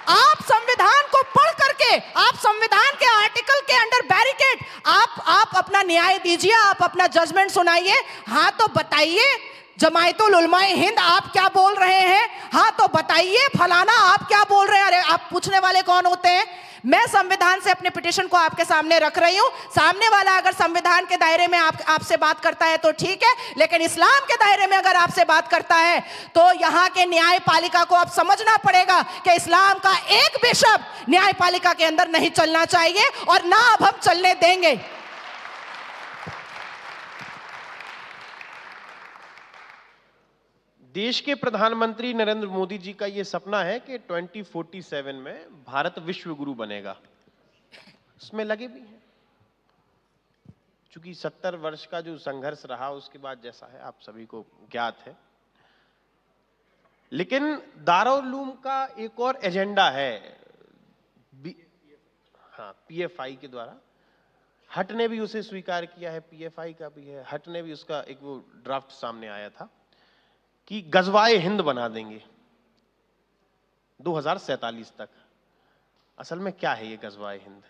आप संविधान को पढ़ करके, आप संविधान के आर्टिकल के अंडर बैरिकेड, आप अपना न्याय दीजिए, आप अपना जजमेंट सुनाइए। हाँ तो बताइए जमायतुल उलमाए हिंद आप क्या बोल रहे हैं, हाँ तो बताइए फलाना आप क्या बोल रहे हैं। अरे आप पूछने वाले कौन होते हैं। मैं संविधान से अपने पिटीशन को आपके सामने रख रही हूं। सामने वाला अगर संविधान के दायरे में आपसे बात करता है तो ठीक है, लेकिन इस्लाम के दायरे में अगर आपसे बात करता है तो यहां के न्यायपालिका को अब समझना पड़ेगा कि इस्लाम का एक भी शब्द न्यायपालिका के अंदर नहीं चलना चाहिए, और ना अब हम चलने देंगे। देश के प्रधानमंत्री नरेंद्र मोदी जी का यह सपना है कि 2047 में भारत विश्व गुरु बनेगा। उसमें लगे भी हैं, चूंकि 70 वर्ष का जो संघर्ष रहा उसके बाद जैसा है आप सभी को ज्ञात है। लेकिन दारुल उलूम का एक और एजेंडा है, पीएफआई के द्वारा। हट ने भी उसे स्वीकार किया है, पीएफआई का भी है, हट ने भी उसका एक वो ड्राफ्ट सामने आया था कि गजवाए हिंद बना देंगे 2047 तक। असल में क्या है ये गजवाए हिंद?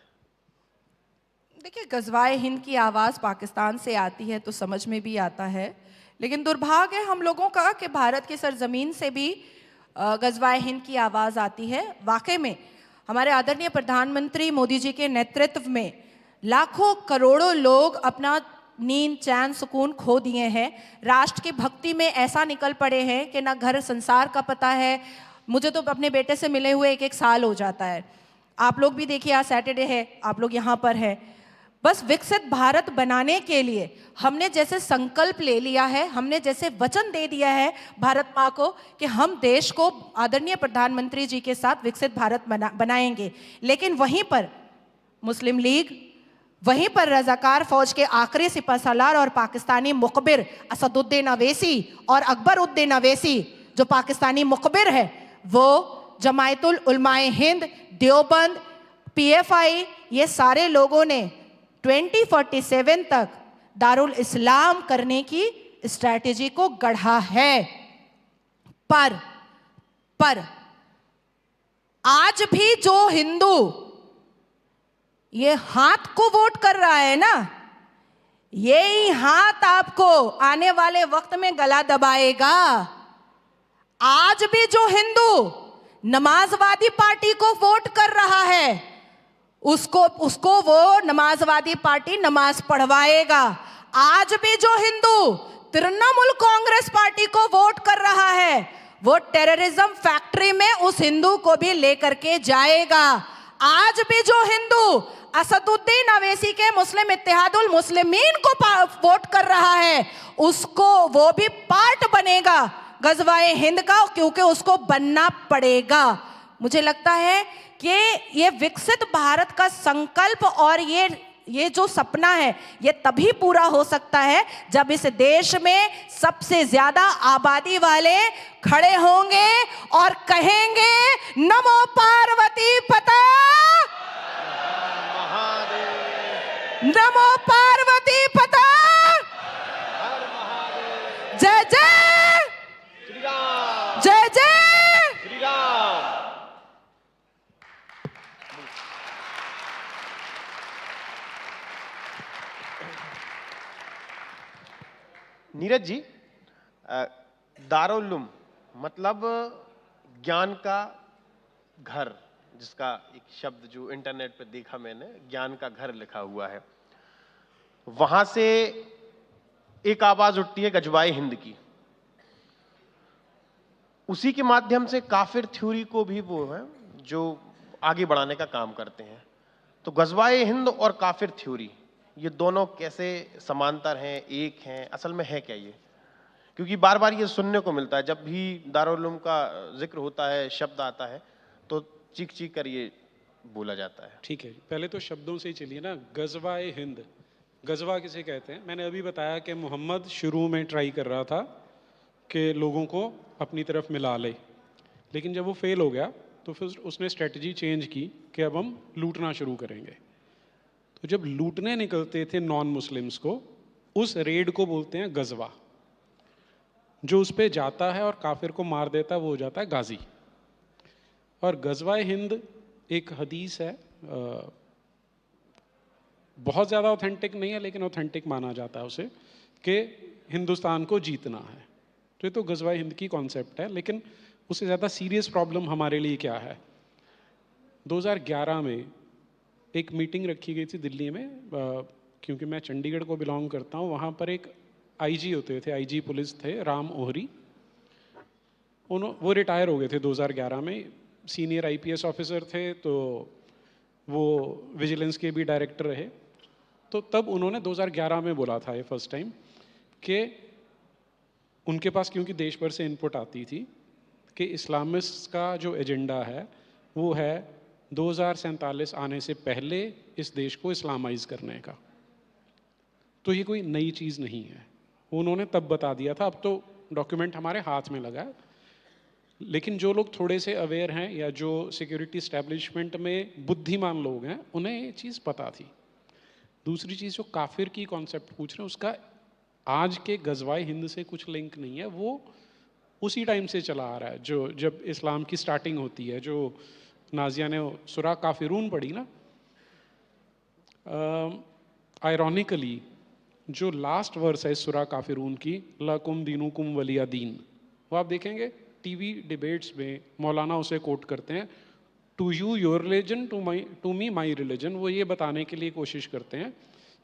देखिए, गजवाए हिंद की आवाज़ पाकिस्तान से आती है तो समझ में भी आता है, लेकिन दुर्भाग्य है हम लोगों का कि भारत की सरजमीन से भी गजवाए हिंद की आवाज़ आती है। वाकई में हमारे आदरणीय प्रधानमंत्री मोदी जी के नेतृत्व में लाखों करोड़ों लोग अपना नींद चैन सुकून खो दिए हैं। राष्ट्र की भक्ति में ऐसा निकल पड़े हैं कि ना घर संसार का पता है। मुझे तो अपने बेटे से मिले हुए एक साल हो जाता है। आप लोग भी देखिए, आज सैटरडे है, आप लोग यहाँ पर है। बस विकसित भारत बनाने के लिए हमने जैसे संकल्प ले लिया है, हमने जैसे वचन दे दिया है भारत माँ को कि हम देश को आदरणीय प्रधानमंत्री जी के साथ विकसित भारत बनाएंगे। लेकिन वहीं पर मुस्लिम लीग, वहीं पर रजाकार फौज के आखिरी सिपहसालार और पाकिस्तानी मुखबिर असदुद्दीन अवैसी और अकबर उद्दीन अवैसी, जो पाकिस्तानी मुखबिर है, वो जमायतुल उलमाए हिंद, देवबंद, पीएफआई ये सारे लोगों ने 2047 तक दारुल इस्लाम करने की स्ट्रैटेजी को गढ़ा है। पर आज भी जो हिंदू ये हाथ को वोट कर रहा है ना, यही हाथ आपको आने वाले वक्त में गला दबाएगा। आज भी जो हिंदू नमाजवादी पार्टी को वोट कर रहा है, उसको वो नमाजवादी पार्टी नमाज पढ़वाएगा। आज भी जो हिंदू तृणमूल कांग्रेस पार्टी को वोट कर रहा है, वो टेररिज्म फैक्ट्री में उस हिंदू को भी लेकर के जाएगा। आज भी जो हिंदू असदुद्दीन अवैसी के मुस्लिम इत्तेहादुल मुस्लिमीन को वोट कर रहा है, उसको वो भी पार्ट बनेगा गजवाए हिंद का, क्योंकि उसको बनना पड़ेगा। मुझे लगता है कि ये विकसित भारत का संकल्प और ये जो सपना है, ये तभी पूरा हो सकता है जब इस देश में सबसे ज्यादा आबादी वाले खड़े होंगे और कहेंगे नमो पार्वती पता, नमो पार्वती पता, जय जय जय जय श्री राम। नीरज जी, दारुल उलूम मतलब ज्ञान का घर, जिसका एक शब्द जो इंटरनेट पे देखा मैंने, ज्ञान का घर लिखा हुआ है। वहां से एक आवाज उठती है गजवाए हिंद की, उसी के माध्यम से काफिर थ्योरी को भी वो है जो आगे बढ़ाने का काम करते हैं। तो गजवाए हिंद और काफिर थ्योरी, ये दोनों कैसे समांतर हैं, एक हैं, असल में है क्या ये? क्योंकि बार बार ये सुनने को मिलता है, जब भी दारुल उलूम का जिक्र होता है, शब्द आता है, तो चीख चीख कर ये बोला जाता है। ठीक है, पहले तो शब्दों से ही चलिए ना। गजवाए हिंद, गजवा किसे कहते हैं? मैंने अभी बताया कि मोहम्मद शुरू में ट्राई कर रहा था कि लोगों को अपनी तरफ मिला ले, लेकिन जब वो फेल हो गया तो फिर उसने स्ट्रेटजी चेंज की कि अब हम लूटना शुरू करेंगे। तो जब लूटने निकलते थे नॉन मुस्लिम्स को, उस रेड को बोलते हैं गजवा। जो उस पर जाता है और काफिर को मार देता है वो हो जाता है गाजी। और गजवाए हिंद एक हदीस है, बहुत ज़्यादा ऑथेंटिक नहीं है लेकिन ऑथेंटिक माना जाता है उसे, कि हिंदुस्तान को जीतना है। तो ये तो गजवाए हिंद की कॉन्सेप्ट है, लेकिन उससे ज़्यादा सीरियस प्रॉब्लम हमारे लिए क्या है? 2011 में एक मीटिंग रखी गई थी दिल्ली में, क्योंकि मैं चंडीगढ़ को बिलोंग करता हूँ। वहाँ पर एक आईजी होते थे, आईजी पुलिस थे, राम ओहरी। वो रिटायर हो गए थे 2011 में, सीनियर आईपीएस ऑफिसर थे, तो वो विजिलेंस के भी डायरेक्टर रहे। तो तब उन्होंने 2011 में बोला था ये फर्स्ट टाइम कि उनके पास क्योंकि देश भर से इनपुट आती थी कि इस्लामिस्ट का जो एजेंडा है वो है 2047 आने से पहले इस देश को इस्लामाइज करने का। तो ये कोई नई चीज़ नहीं है, उन्होंने तब बता दिया था। अब तो डॉक्यूमेंट हमारे हाथ में लगा है, लेकिन जो लोग थोड़े से अवेयर हैं या जो सिक्योरिटी इस्टेब्लिशमेंट में बुद्धिमान लोग हैं, उन्हें ये चीज़ पता थी। दूसरी चीज़, जो काफिर की कॉन्सेप्ट पूछ रहे हैं, उसका आज के गजवाए हिंद से कुछ लिंक नहीं है। वो उसी टाइम से चला आ रहा है, जो जब इस्लाम की स्टार्टिंग होती है। जो नाजिया ने सुरा काफिरून पढ़ी ना, आयरॉनिकली जो लास्ट वर्स है सुरा काफिरून की, लकुम दीनुकुम वलिया दीन, वो आप देखेंगे टीवी डिबेट्स में मौलाना उसे कोट करते हैं, to you your religion, to me my religion. वो ये बताने के लिए कोशिश करते हैं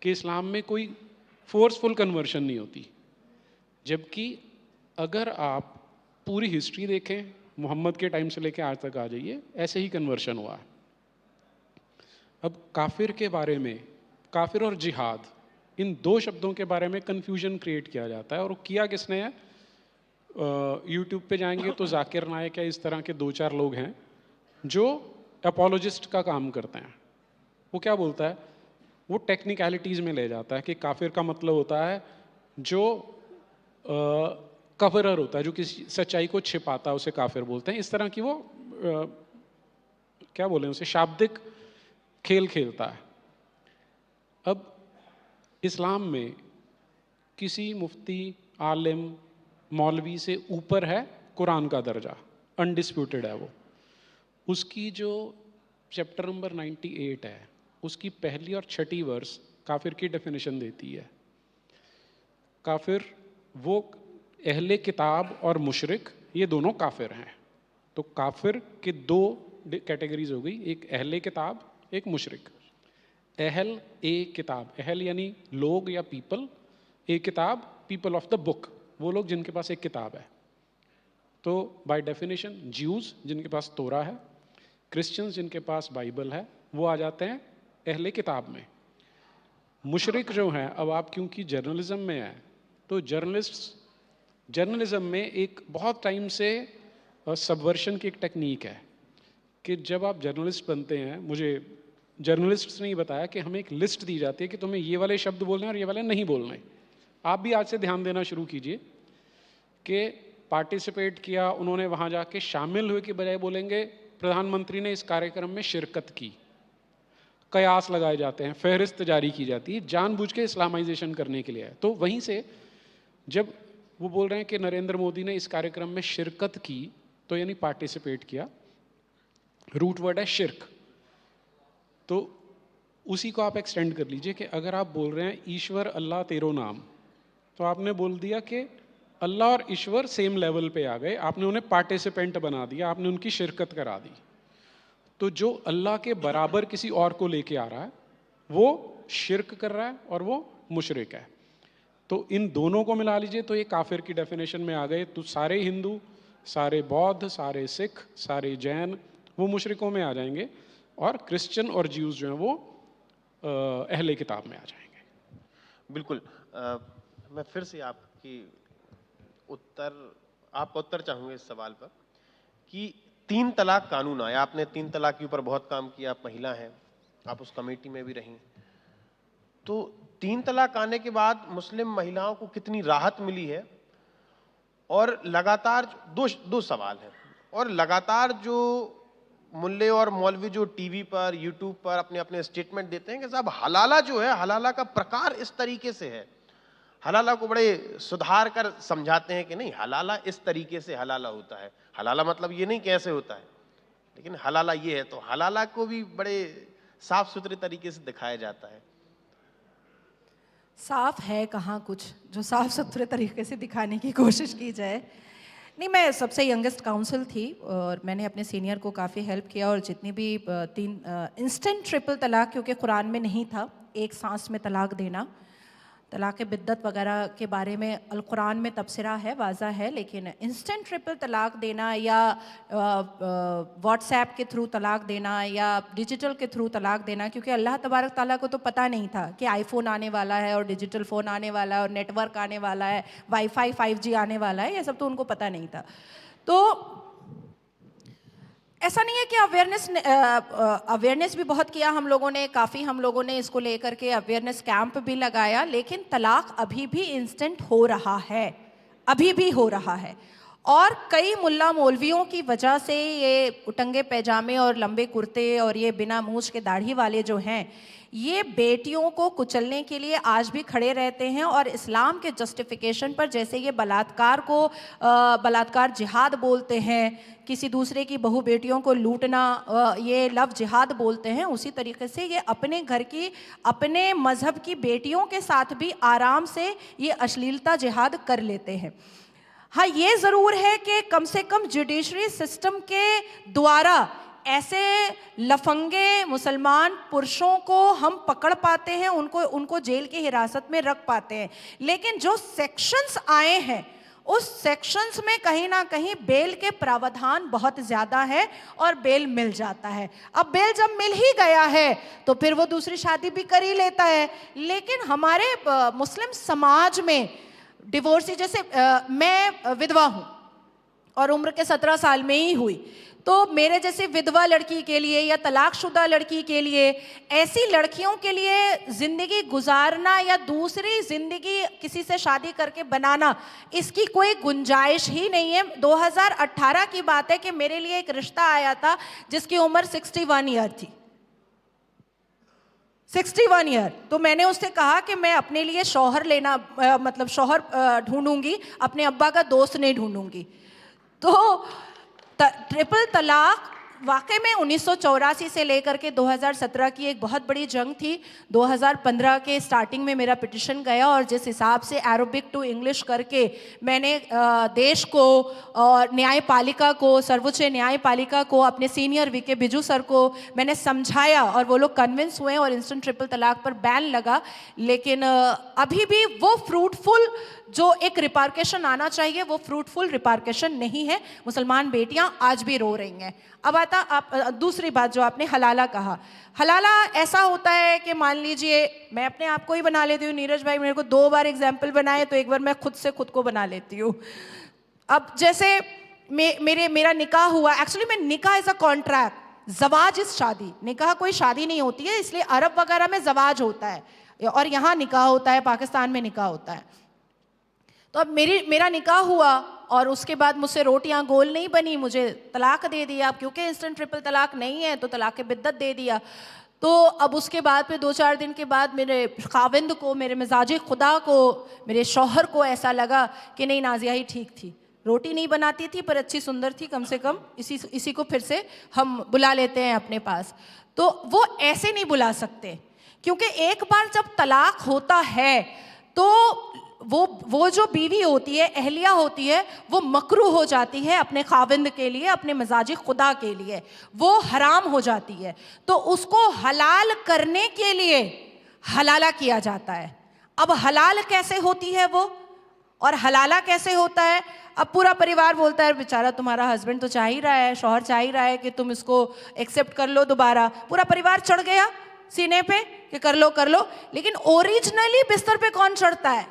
कि इस्लाम में कोई फोर्सफुल कन्वर्शन नहीं होती। जबकि अगर आप पूरी हिस्ट्री देखें, मोहम्मद के टाइम से लेकर आज तक आ जाइए, ऐसे ही कन्वर्शन हुआ है। अब काफिर के बारे में, काफिर और जिहाद, इन दो शब्दों के बारे में कन्फ्यूजन क्रिएट किया जाता है। और किया किसने है? यूट्यूब पे जाएंगे तो जाकिर नायक या इस तरह के 2-4 लोग हैं जो अपोलोजिस्ट का काम करते हैं। वो क्या बोलता है? वो टेक्निकलिटीज़ में ले जाता है कि काफिर का मतलब होता है जो कवरर होता है, जो किसी सच्चाई को छिपाता है, उसे काफिर बोलते हैं। इस तरह की वो क्या बोलें उसे, शाब्दिक खेल खेलता है। अब इस्लाम में किसी मुफ्ती, आलिम, मौलवी से ऊपर है कुरान का दर्जा, अनडिस्प्यूटेड है वो। उसकी जो चैप्टर नंबर 98 है, उसकी पहली और छठी वर्स काफिर की डेफिनेशन देती है। काफिर वो अहले किताब और मुशरिक, ये दोनों काफिर हैं। तो काफिर के दो कैटेगरीज हो गई, एक अहले किताब, एक मुशरिक। अहल ए किताब, अहल यानी लोग या पीपल, ए किताब पीपल ऑफ द बुक, वो लोग जिनके पास एक किताब है। तो बाय डेफिनेशन ज्यूज जिनके पास तोरा है, क्रिश्चियंस जिनके पास बाइबल है, वो आ जाते हैं अहले किताब में। मुशरिक जो हैं, अब आप क्योंकि जर्नलिज्म में है, तो जर्नलिज्म में एक बहुत टाइम से सबवर्शन की एक टेक्निक है कि जब आप जर्नलिस्ट बनते हैं, मुझे जर्नलिस्ट ने ही बताया कि हमें एक लिस्ट दी जाती है कि तुम्हें ये वाले शब्द बोलने हैं और ये वाले नहीं बोलने। आप भी आज से ध्यान देना शुरू कीजिए कि पार्टिसिपेट किया, उन्होंने वहाँ जाके शामिल हुए की बजाय बोलेंगे प्रधानमंत्री ने इस कार्यक्रम में शिरकत की। कयास लगाए जाते हैं, फहरिस्त जारी की जाती है, जानबूझ के इस्लामाइजेशन करने के लिए है। तो वहीं से जब वो बोल रहे हैं कि नरेंद्र मोदी ने इस कार्यक्रम में शिरकत की, तो यानी पार्टिसिपेट किया, रूट वर्ड है शिर्क। तो उसी को आप एक्सटेंड कर लीजिए कि अगर आप बोल रहे हैं ईश्वर अल्लाह तेरो नाम, तो आपने बोल दिया कि अल्लाह और ईश्वर सेम लेवल पे आ गए, आपने उन्हें पार्टिसिपेंट बना दिया, आपने उनकी शिरकत करा दी। तो जो अल्लाह के बराबर किसी और को लेके आ रहा है, वो शिर्क कर रहा है और वो मुशरिक है। तो इन दोनों को मिला लीजिए तो ये काफिर की डेफिनेशन में आ गए। तो सारे हिंदू, सारे बौद्ध, सारे सिख, सारे जैन वो मुशरिकों में आ जाएंगे, और क्रिश्चियन और ज्यूज जो हैं वो अहले किताब में आ जाएंगे। बिल्कुल। मैं फिर से आपका उत्तर चाहूंगा इस सवाल पर कि 3 तलाक कानून आया, आपने 3 तलाक के ऊपर बहुत काम किया, आप महिला हैं, आप उस कमेटी में भी रहीं। तो 3 तलाक आने के बाद मुस्लिम महिलाओं को कितनी राहत मिली है, और लगातार दो सवाल हैं, और लगातार जो मुल्ले और मौलवी जो टीवी पर, यूट्यूब पर अपने अपने स्टेटमेंट देते हैं कि साहब हलाला जो है, हलाला का प्रकार इस तरीके से है, हलाला को बड़े सुधार कर समझाते हैं कि नहीं, हलाला इस तरीके से हलाला होता है, हलाला मतलब ये नहीं कैसे होता है, लेकिन हलाला ये है। तो हलाला को भी बड़े साफ सुथरे तरीके से दिखाया जाता है। साफ है कहाँ कुछ जो साफ सुथरे तरीके से दिखाने की कोशिश की जाए। नहीं, मैं सबसे यंगेस्ट काउंसिल थी और मैंने अपने सीनियर को काफ़ी हेल्प किया, और जितनी भी 3 इंस्टेंट ट्रिपल तलाक, क्योंकि कुरान में नहीं था एक सांस में तलाक देना, तलाक़ बिद्दत वगैरह के बारे में अल कुरान में तबसरा है, वाज़ा है, लेकिन इंस्टेंट ट्रिपल तलाक देना या व्हाट्सएप के थ्रू तलाक देना या डिजिटल के थ्रू तलाक देना, क्योंकि अल्लाह तबारक ताला को तो पता नहीं था कि आईफोन आने वाला है और डिजिटल फ़ोन आने वाला है और नेटवर्क आने वाला है, वाईफाई 5G आने वाला है, ये सब तो उनको पता नहीं था। तो ऐसा नहीं है कि अवेयरनेस भी बहुत किया हम लोगों ने, काफ़ी हम लोगों ने इसको लेकर के अवेयरनेस कैंप भी लगाया, लेकिन तलाक अभी भी इंस्टेंट हो रहा है, अभी भी हो रहा है। और कई मुल्ला मौलवियों की वजह से ये उटंगे पैजामे और लंबे कुर्ते और ये बिना मूछ के दाढ़ी वाले जो हैं, ये बेटियों को कुचलने के लिए आज भी खड़े रहते हैं, और इस्लाम के जस्टिफिकेशन पर, जैसे ये बलात्कार को बलात्कार जिहाद बोलते हैं, किसी दूसरे की बहू बेटियों को लूटना ये लव जिहाद बोलते हैं, उसी तरीके से ये अपने घर की, अपने मज़हब की बेटियों के साथ भी आराम से ये अश्लीलता जिहाद कर लेते हैं। हाँ, ये ज़रूर है कि कम से कम जुडिशरी सिस्टम के द्वारा ऐसे लफंगे मुसलमान पुरुषों को हम पकड़ पाते हैं, उनको जेल की हिरासत में रख पाते हैं, लेकिन जो सेक्शंस आए हैं उस सेक्शंस में कहीं ना कहीं बेल के प्रावधान बहुत ज़्यादा है और बेल मिल जाता है। अब बेल जब मिल ही गया है तो फिर वो दूसरी शादी भी कर ही लेता है। लेकिन हमारे मुस्लिम समाज में डिवोर्सी, जैसे मैं विधवा हूँ और उम्र के 17 साल में ही हुई, तो मेरे जैसे विधवा लड़की के लिए या तलाकशुदा लड़की के लिए, ऐसी लड़कियों के लिए ज़िंदगी गुजारना या दूसरी ज़िंदगी किसी से शादी करके बनाना, इसकी कोई गुंजाइश ही नहीं है। 2018 की बात है कि मेरे लिए एक रिश्ता आया था जिसकी उम्र 61 ईयर थी, 61 ईयर। तो मैंने उससे कहा कि मैं अपने लिए शौहर लेना मतलब शौहर ढूंढूंगी, अपने अब्बा का दोस्त नहीं ढूंढूंगी। तो ट्रिपल तलाक वाकई में 1984 से लेकर के 2017 की एक बहुत बड़ी जंग थी। 2015 के स्टार्टिंग में मेरा पिटिशन गया और जिस हिसाब से अरबिक टू इंग्लिश करके मैंने देश को और न्यायपालिका को, सर्वोच्च न्यायपालिका को, अपने सीनियर वीके बिजू सर को मैंने समझाया और वो लोग कन्विंस हुए और इंस्टेंट ट्रिपल तलाक पर बैन लगा। लेकिन अभी भी वो फ्रूटफुल जो एक रिपार्केशन आना चाहिए वो फ्रूटफुल रिपार्केशन नहीं है। मुसलमान बेटियां आज भी रो रही हैं। अब आता आप दूसरी बात जो आपने हलाला कहा। हलाला ऐसा होता है कि मान लीजिए मैं अपने आप को ही बना लेती हूँ, नीरज भाई मेरे को 2 बार एग्जाम्पल बनाए तो एक बार मैं खुद से खुद को बना लेती हूँ। अब जैसे मेरा निकाह हुआ, एक्चुअली मैं निकाह इज अ कॉन्ट्रैक्ट, जवाज इज शादी, निकाह कोई शादी नहीं होती है, इसलिए अरब वगैरह में जवाज होता है और यहाँ निकाह होता है, पाकिस्तान में निकाह होता है। तो अब मेरा निकाह हुआ और उसके बाद मुझसे रोटियां गोल नहीं बनी, मुझे तलाक दे दिया। अब क्योंकि इंस्टेंट ट्रिपल तलाक नहीं है तो तलाक बिद्दत दे दिया। तो अब उसके बाद फिर 2-4 दिन के बाद मेरे खाविंद को, मेरे मिजाज खुदा को, मेरे शौहर को ऐसा लगा कि नहीं नाजिया ही ठीक थी, रोटी नहीं बनाती थी पर अच्छी सुंदर थी, कम से कम इसी को फिर से हम बुला लेते हैं अपने पास। तो वो ऐसे नहीं बुला सकते, क्योंकि एक बार जब तलाक होता है तो वो जो बीवी होती है, अहलिया होती है, वो मकरू हो जाती है अपने खाविंद के लिए, अपने मजाजी खुदा के लिए, वो हराम हो जाती है। तो उसको हलाल करने के लिए हलाला किया जाता है। अब हलाल कैसे होती है वो, और हलाला कैसे होता है? अब पूरा परिवार बोलता है बेचारा तुम्हारा हस्बैंड तो चाह ही रहा है, शौहर चाह ही रहा है कि तुम इसको एक्सेप्ट कर लो दोबारा। पूरा परिवार चढ़ गया सीने पे कि कर लो। लेकिन ओरिजिनली बिस्तर पे कौन चढ़ता है?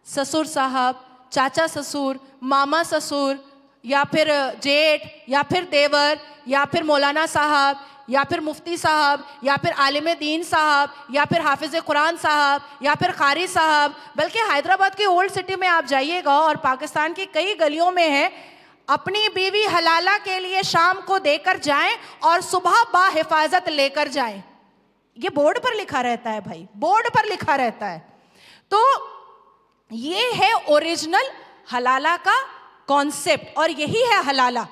ससुर साहब, चाचा ससुर, मामा ससुर, या फिर जेठ, या फिर देवर, या फिर मौलाना साहब, या फिर मुफ्ती साहब, या फिर आलिम दीन साहब, या फिर हाफिज कुरान साहब, या फिर कारी साहब। बल्कि हैदराबाद की ओल्ड सिटी में आप जाइएगा और पाकिस्तान की कई गलियों में है, अपनी बीवी हलाला के लिए शाम को देकर जाएं और सुबह बाहिफाजत लेकर जाएं। ये बोर्ड पर लिखा रहता है भाई, बोर्ड पर लिखा रहता है। तो ये है ओरिजिनल हलाला का कॉन्सेप्ट और यही है हलाला,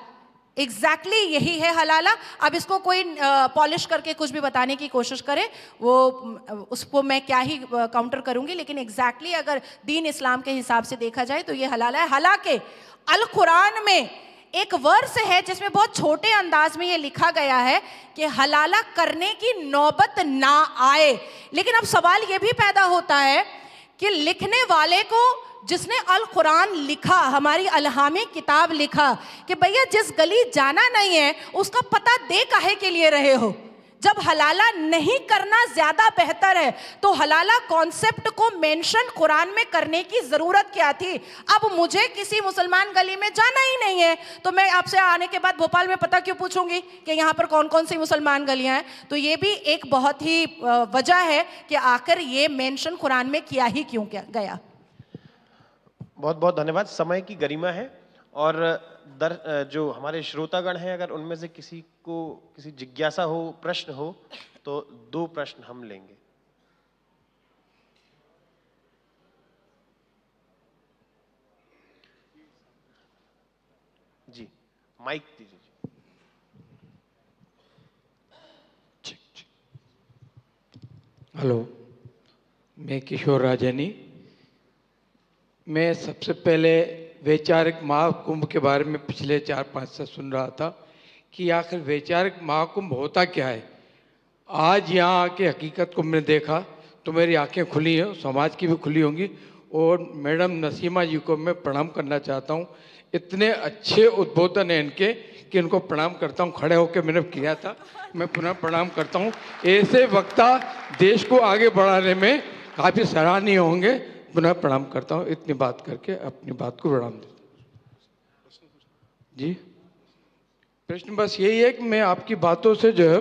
एग्जैक्टली यही है हलाला। अब इसको कोई पॉलिश करके कुछ भी बताने की कोशिश करे, वो उसको मैं क्या ही काउंटर करूंगी, लेकिन एग्जैक्टली अगर दीन इस्लाम के हिसाब से देखा जाए तो ये हलाला है। हालांकि अल कुरान में एक वर्स है जिसमें बहुत छोटे अंदाज में ये लिखा गया है कि हलाला करने की नौबत ना आए। लेकिन अब सवाल ये भी पैदा होता है कि लिखने वाले को, जिसने अल कुरान लिखा, हमारी अलहामी किताब लिखा, कि भैया जिस गली जाना नहीं है उसका पता दे काहे के लिए रहे हो? जब हलाला नहीं करना ज्यादा बेहतर है तो हलाला कॉन्सेप्ट को मेंशन कुरान में करने की जरूरत क्या थी? अब मुझे किसी मुसलमान गली में जाना ही नहीं है तो मैं आपसे आने के बाद भोपाल में पता क्यों पूछूंगी कि यहाँ पर कौन कौन सी मुसलमान गलियां हैं? तो ये भी एक बहुत ही वजह है कि आखिर ये मेंशन कुरान में किया ही क्यों गया। बहुत बहुत धन्यवाद। समय की गरिमा है और जो हमारे श्रोतागण हैं, अगर उनमें से किसी को किसी जिज्ञासा हो, प्रश्न हो, तो 2 प्रश्न हम लेंगे। जी, माइक दीजिए। हेलो, मैं किशोर राजानी। मैं सबसे पहले वैचारिक महाकुंभ के बारे में पिछले 4-5 से सुन रहा था कि आखिर वैचारिक महाकुंभ होता क्या है। आज यहाँ आके हकीकत को मैंने देखा तो मेरी आंखें खुली हैं, समाज की भी खुली होंगी। और मैडम नसीमा जी को मैं प्रणाम करना चाहता हूँ। इतने अच्छे उद्बोधन हैं इनके कि इनको प्रणाम करता हूँ। खड़े होकर मैंने किया था, मैं पुनः प्रणाम करता हूँ। ऐसे वक्ता देश को आगे बढ़ाने में काफ़ी सराहनीय होंगे। पुनः प्रणाम करता हूँ। इतनी बात करके अपनी बात को विराम देता हूँ। जी, प्रश्न बस यही है कि मैं आपकी बातों से जो है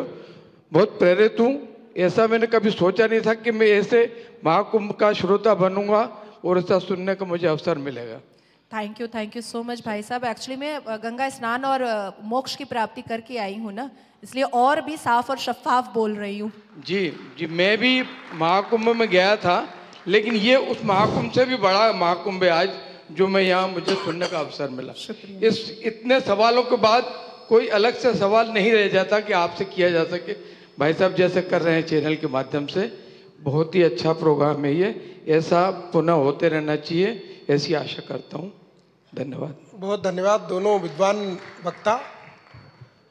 बहुत प्रेरित हूँ। ऐसा मैंने कभी सोचा नहीं था कि मैं ऐसे महाकुंभ का श्रोता बनूंगा और ऐसा सुनने का मुझे अवसर मिलेगा। थैंक यू सो मच भाई साहब। एक्चुअली मैं गंगा स्नान और मोक्ष की प्राप्ति करके आई हूँ ना, इसलिए और भी साफ और शफाफ बोल रही हूँ। जी जी, मैं भी महाकुंभ में गया था, लेकिन ये उस महाकुंभ से भी बड़ा महाकुंभ है आज जो मैं यहाँ मुझे सुनने का अवसर मिला। इस इतने सवालों के बाद कोई अलग से सवाल नहीं रह जाता कि आपसे किया जा सके। भाई साहब जैसे कर रहे हैं चैनल के माध्यम से, बहुत ही अच्छा प्रोग्राम है ये, ऐसा पुनः होते रहना चाहिए, ऐसी आशा करता हूँ। धन्यवाद। बहुत धन्यवाद दोनों विद्वान वक्ता।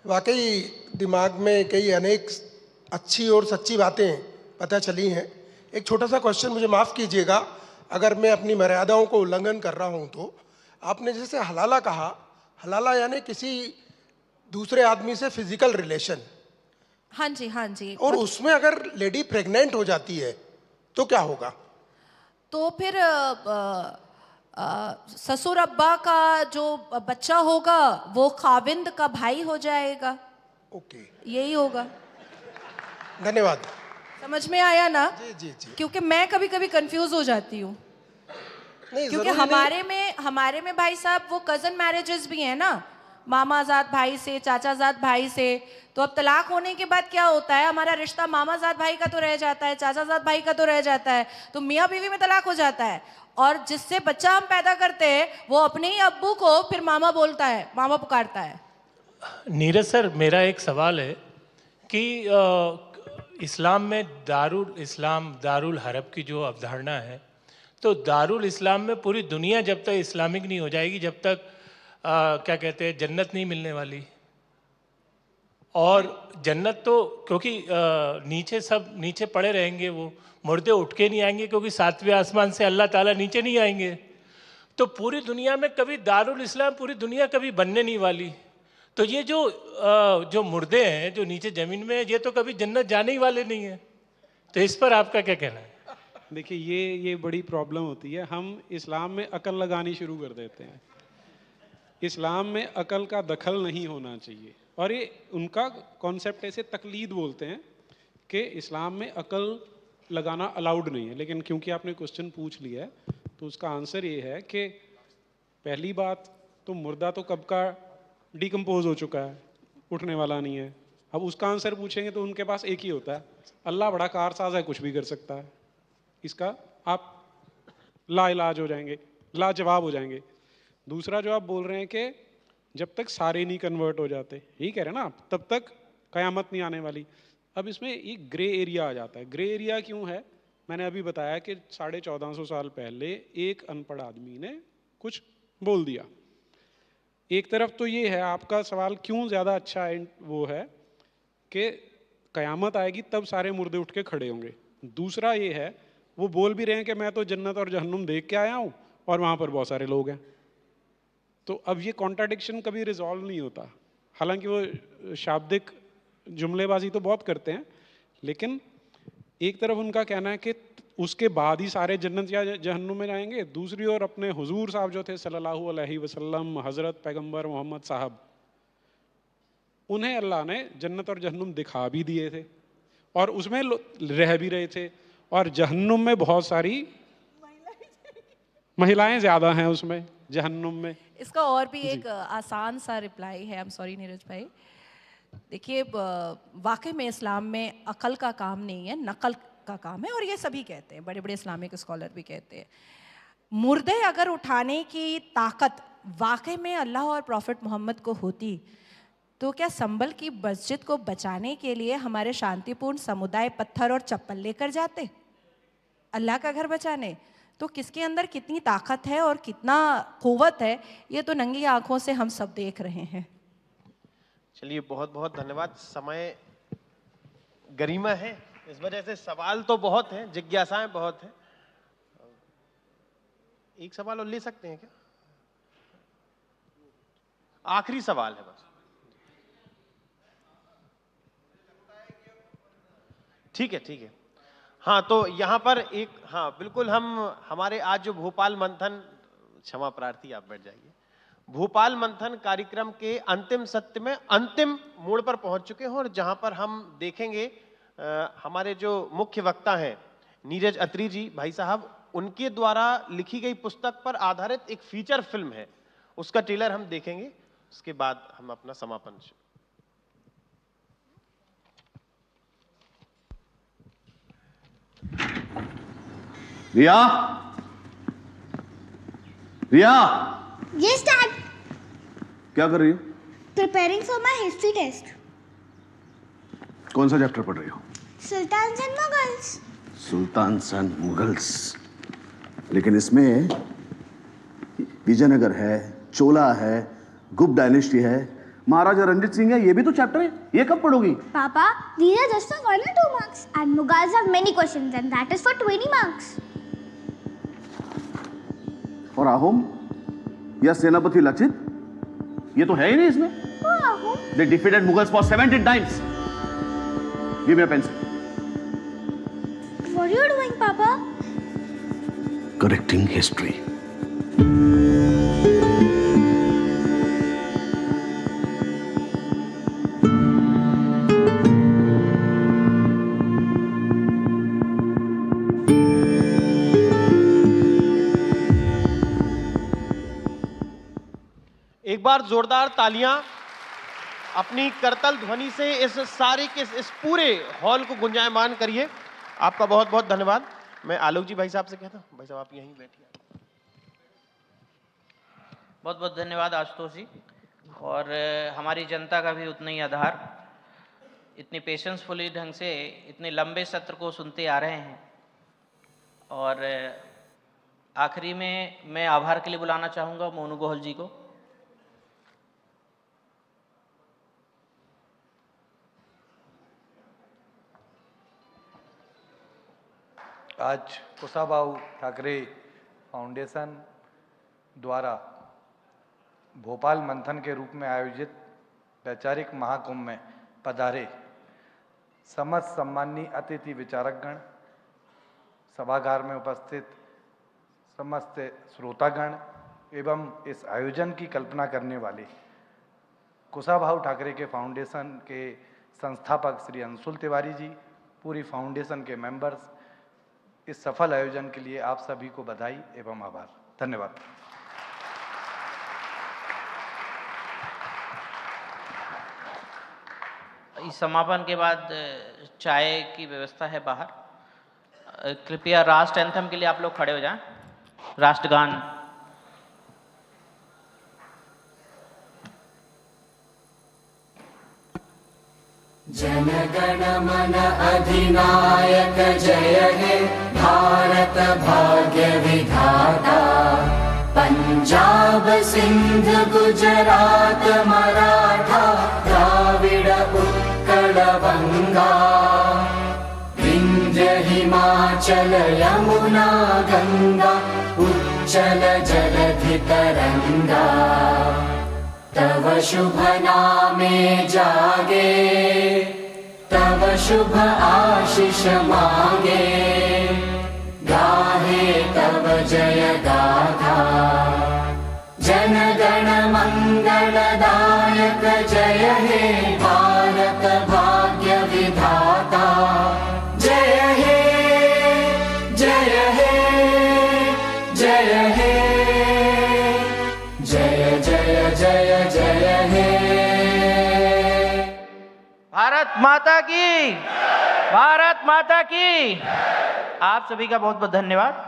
वाकई दिमाग में कई अनेक अच्छी और सच्ची बातें पता चली हैं। एक छोटा सा क्वेश्चन, मुझे माफ़ कीजिएगा अगर मैं अपनी मर्यादाओं को उल्लंघन कर रहा हूं। तो आपने जैसे हलाला कहा, हलाला यानी किसी दूसरे आदमी से फिजिकल रिलेशन। हाँ जी, हाँ जी। और उसमें अगर लेडी प्रेग्नेंट हो जाती है तो क्या होगा? तो फिर ससुर अब्बा का जो बच्चा होगा वो खाविंद का भाई हो जाएगा। ओके, यही होगा। धन्यवाद। समझ में आया ना? जी जी जी। क्योंकि मैं कभी कभी कंफ्यूज हो जाती हूँ, नहीं, क्योंकि जरूरी हमारे में भाई साहब वो कजन मैरिजेस भी हैं ना, मामाजाद भाई से, चाचाजाद भाई से। तो अब तलाक होने के बाद क्या होता है, हमारा रिश्ता मामाजाद भाई का तो रह जाता है, चाचाजाद भाई का तो रह जाता है, तो मियाँ बीवी में तलाक हो जाता है। और जिससे बच्चा हम पैदा करते हैं वो अपने ही अब्बू को फिर मामा बोलता है, मामा पुकारता है। नीरज सर, मेरा एक सवाल है कि इस्लाम में दारुल हरब की जो अवधारणा है, तो दारुल इस्लाम में पूरी दुनिया जब तक इस्लामिक नहीं हो जाएगी, जब तक क्या कहते हैं, जन्नत नहीं मिलने वाली। और जन्नत तो क्योंकि नीचे पड़े रहेंगे, वो मुर्दे उठ के नहीं आएंगे, क्योंकि 7वें आसमान से अल्लाह ताला नीचे नहीं आएंगे। तो पूरी दुनिया में कभी दारुल इस्लाम पूरी दुनिया कभी बनने नहीं वाली। तो ये जो मुर्दे हैं जो नीचे ज़मीन में, ये तो कभी जन्नत जाने ही वाले नहीं है। तो इस पर आपका क्या कहना है? देखिए, ये बड़ी प्रॉब्लम होती है। हम इस्लाम में अकल लगानी शुरू कर देते हैं। इस्लाम में अकल का दखल नहीं होना चाहिए, और ये उनका कॉन्सेप्ट ऐसे तकलीद बोलते हैं कि इस्लाम में अकल लगाना अलाउड नहीं है। लेकिन क्योंकि आपने क्वेश्चन पूछ लिया है तो उसका आंसर ये है कि पहली बात तो मुर्दा तो कब का डिकम्पोज हो चुका है, उठने वाला नहीं है। अब उसका आंसर पूछेंगे तो उनके पास एक ही होता है, अल्लाह बड़ा कारसाज है, कुछ भी कर सकता है। इसका आप लाइलाज हो जाएंगे, लाजवाब हो जाएंगे। दूसरा जो आप बोल रहे हैं कि जब तक सारे नहीं कन्वर्ट हो जाते, यही कह रहे हैं ना आप, तब तक कयामत नहीं आने वाली। अब इसमें एक ग्रे एरिया आ जाता है। ग्रे एरिया क्यों है? मैंने अभी बताया कि 1450 साल पहले एक अनपढ़ आदमी ने कुछ बोल दिया। एक तरफ तो ये है, आपका सवाल क्यों ज़्यादा अच्छा है, वो है कि कयामत आएगी तब सारे मुर्दे उठ के खड़े होंगे। दूसरा ये है, वो बोल भी रहे हैं कि मैं तो जन्नत और जहन्नुम देख के आया हूँ और वहाँ पर बहुत सारे लोग हैं। तो अब ये कॉन्ट्राडिक्शन कभी रिजॉल्व नहीं होता। हालांकि वो शाब्दिक जुमलेबाजी तो बहुत करते हैं, लेकिन एक तरफ उनका कहना है कि उसके बाद ही सारे जन्नत या जहन्नुम में जाएंगे, दूसरी ओर अपने हुजूर साहब जो थे सल्लल्लाहु अलैहि वसल्लम, हज़रत पैगंबर मोहम्मद साहब, उन्हें अल्लाह ने जन्नत और जहन्नुम दिखा भी दिए थे और उसमें रह भी रहे थे, और जहन्नुम में बहुत सारी महिलाएं ज़्यादा हैं उसमें, जहन्नुम में। इसका और भी एक आसान सा रिप्लाई है। आई एम सॉरी नीरज भाई, देखिए वाकई में इस्लाम में अकल का काम नहीं है, नकल का काम है, और ये सभी कहते हैं, बड़े बड़े इस्लामिक स्कॉलर भी कहते हैं। मुर्दे अगर उठाने की ताकत वाकई में अल्लाह और प्रॉफिट मोहम्मद को होती तो क्या संभल की मस्जिद को बचाने के लिए हमारे शांतिपूर्ण समुदाय पत्थर और चप्पल लेकर जाते अल्लाह का घर बचाने? तो किसके अंदर कितनी ताकत है और कितना कुव्वत है, ये तो नंगी आंखों से हम सब देख रहे हैं। चलिए, बहुत बहुत धन्यवाद। समय गरिमा है, इस वजह से सवाल तो बहुत हैं, जिज्ञासाएं बहुत हैं। एक सवाल और ले सकते हैं क्या? आखिरी सवाल है बस। ठीक है। हाँ, तो यहाँ पर एक, हाँ बिल्कुल, हमारे आज जो भोपाल मंथन, क्षमा प्रार्थी, आप बैठ जाइए, भोपाल मंथन कार्यक्रम के अंतिम सत्र में अंतिम मोड़ पर पहुंच चुके हैं, और जहां पर हम देखेंगे हमारे जो मुख्य वक्ता हैं नीरज अत्री जी भाई साहब, उनके द्वारा लिखी गई पुस्तक पर आधारित एक फीचर फिल्म है, उसका ट्रेलर हम देखेंगे, उसके बाद हम अपना समापन। रिया, रिया, Yes, Dad. क्या कर रही हो? Preparing for my history test. कौन सा चैप्टर पढ़ रही हो? Sultans and Mughals. Sultans and Mughals. लेकिन इसमें विजयनगर है, चोला है, गुप्त डायनेस्टी है, महाराजा रंजीत सिंह है, ये भी तो चैप्टर है। ये कब पढ़ोगी? Papa, these are just for 1 or 2 marks. And Mughals have many questions, and that is for 20 marks. और आहोम या सेनापति लचित, ये तो है ही नहीं इसमें। Who are who? They defeated Mughals for 17 times. Give me a pencil. What are you doing, Papa? Correcting history. एक बार जोरदार तालियां अपनी करतल ध्वनि से इस सारे के इस पूरे हॉल को गुंजायमान करिए। आपका बहुत बहुत धन्यवाद। मैं आलोक जी भाई साहब से कहता हूं, भाई साहब आप यहीं बैठिए। बहुत बहुत धन्यवाद आशुतोष जी, और हमारी जनता का भी उतना ही आधार, इतनी पेशेंसफुली ढंग से इतने लंबे सत्र को सुनते आ रहे हैं। और आखिरी में मैं आभार के लिए बुलाना चाहूँगा मोनू गोहल जी को। आज कुशाभाऊ ठाकरे फाउंडेशन द्वारा भोपाल मंथन के रूप में आयोजित वैचारिक महाकुंभ में पधारे समस्त सम्माननीय अतिथि विचारकगण, सभागार में उपस्थित समस्त श्रोतागण एवं इस आयोजन की कल्पना करने वाले कुशाभाऊ ठाकरे के फाउंडेशन के संस्थापक श्री अंशुल तिवारी जी, पूरी फाउंडेशन के मेंबर्स, इस सफल आयोजन के लिए आप सभी को बधाई एवं आभार। धन्यवाद। इस समापन के बाद चाय की व्यवस्था है बाहर। कृपया राष्ट्र एंथम के लिए आप लोग खड़े हो जाएं। राष्ट्रगान। जनगण मन अधिनायक जय हे भारत भाग्य विधाता, पंजाब सिंध गुजरात मराठा द्राविड़ उत्कल बंगा, विंध्य हिमाचल यमुना गंगा उच्चल जलधि तरंगा, तव शुभ नामे जागे, तव शुभ आशीष मांगे, गाहे तव जय गाथा। जन गण मंगलदायक जय हे भारत भाग्य विधाता, जय हे जय हे जय हे जय जय जय जय हे। भारत माता की, भारत माता की। आप सभी का बहुत बहुत धन्यवाद।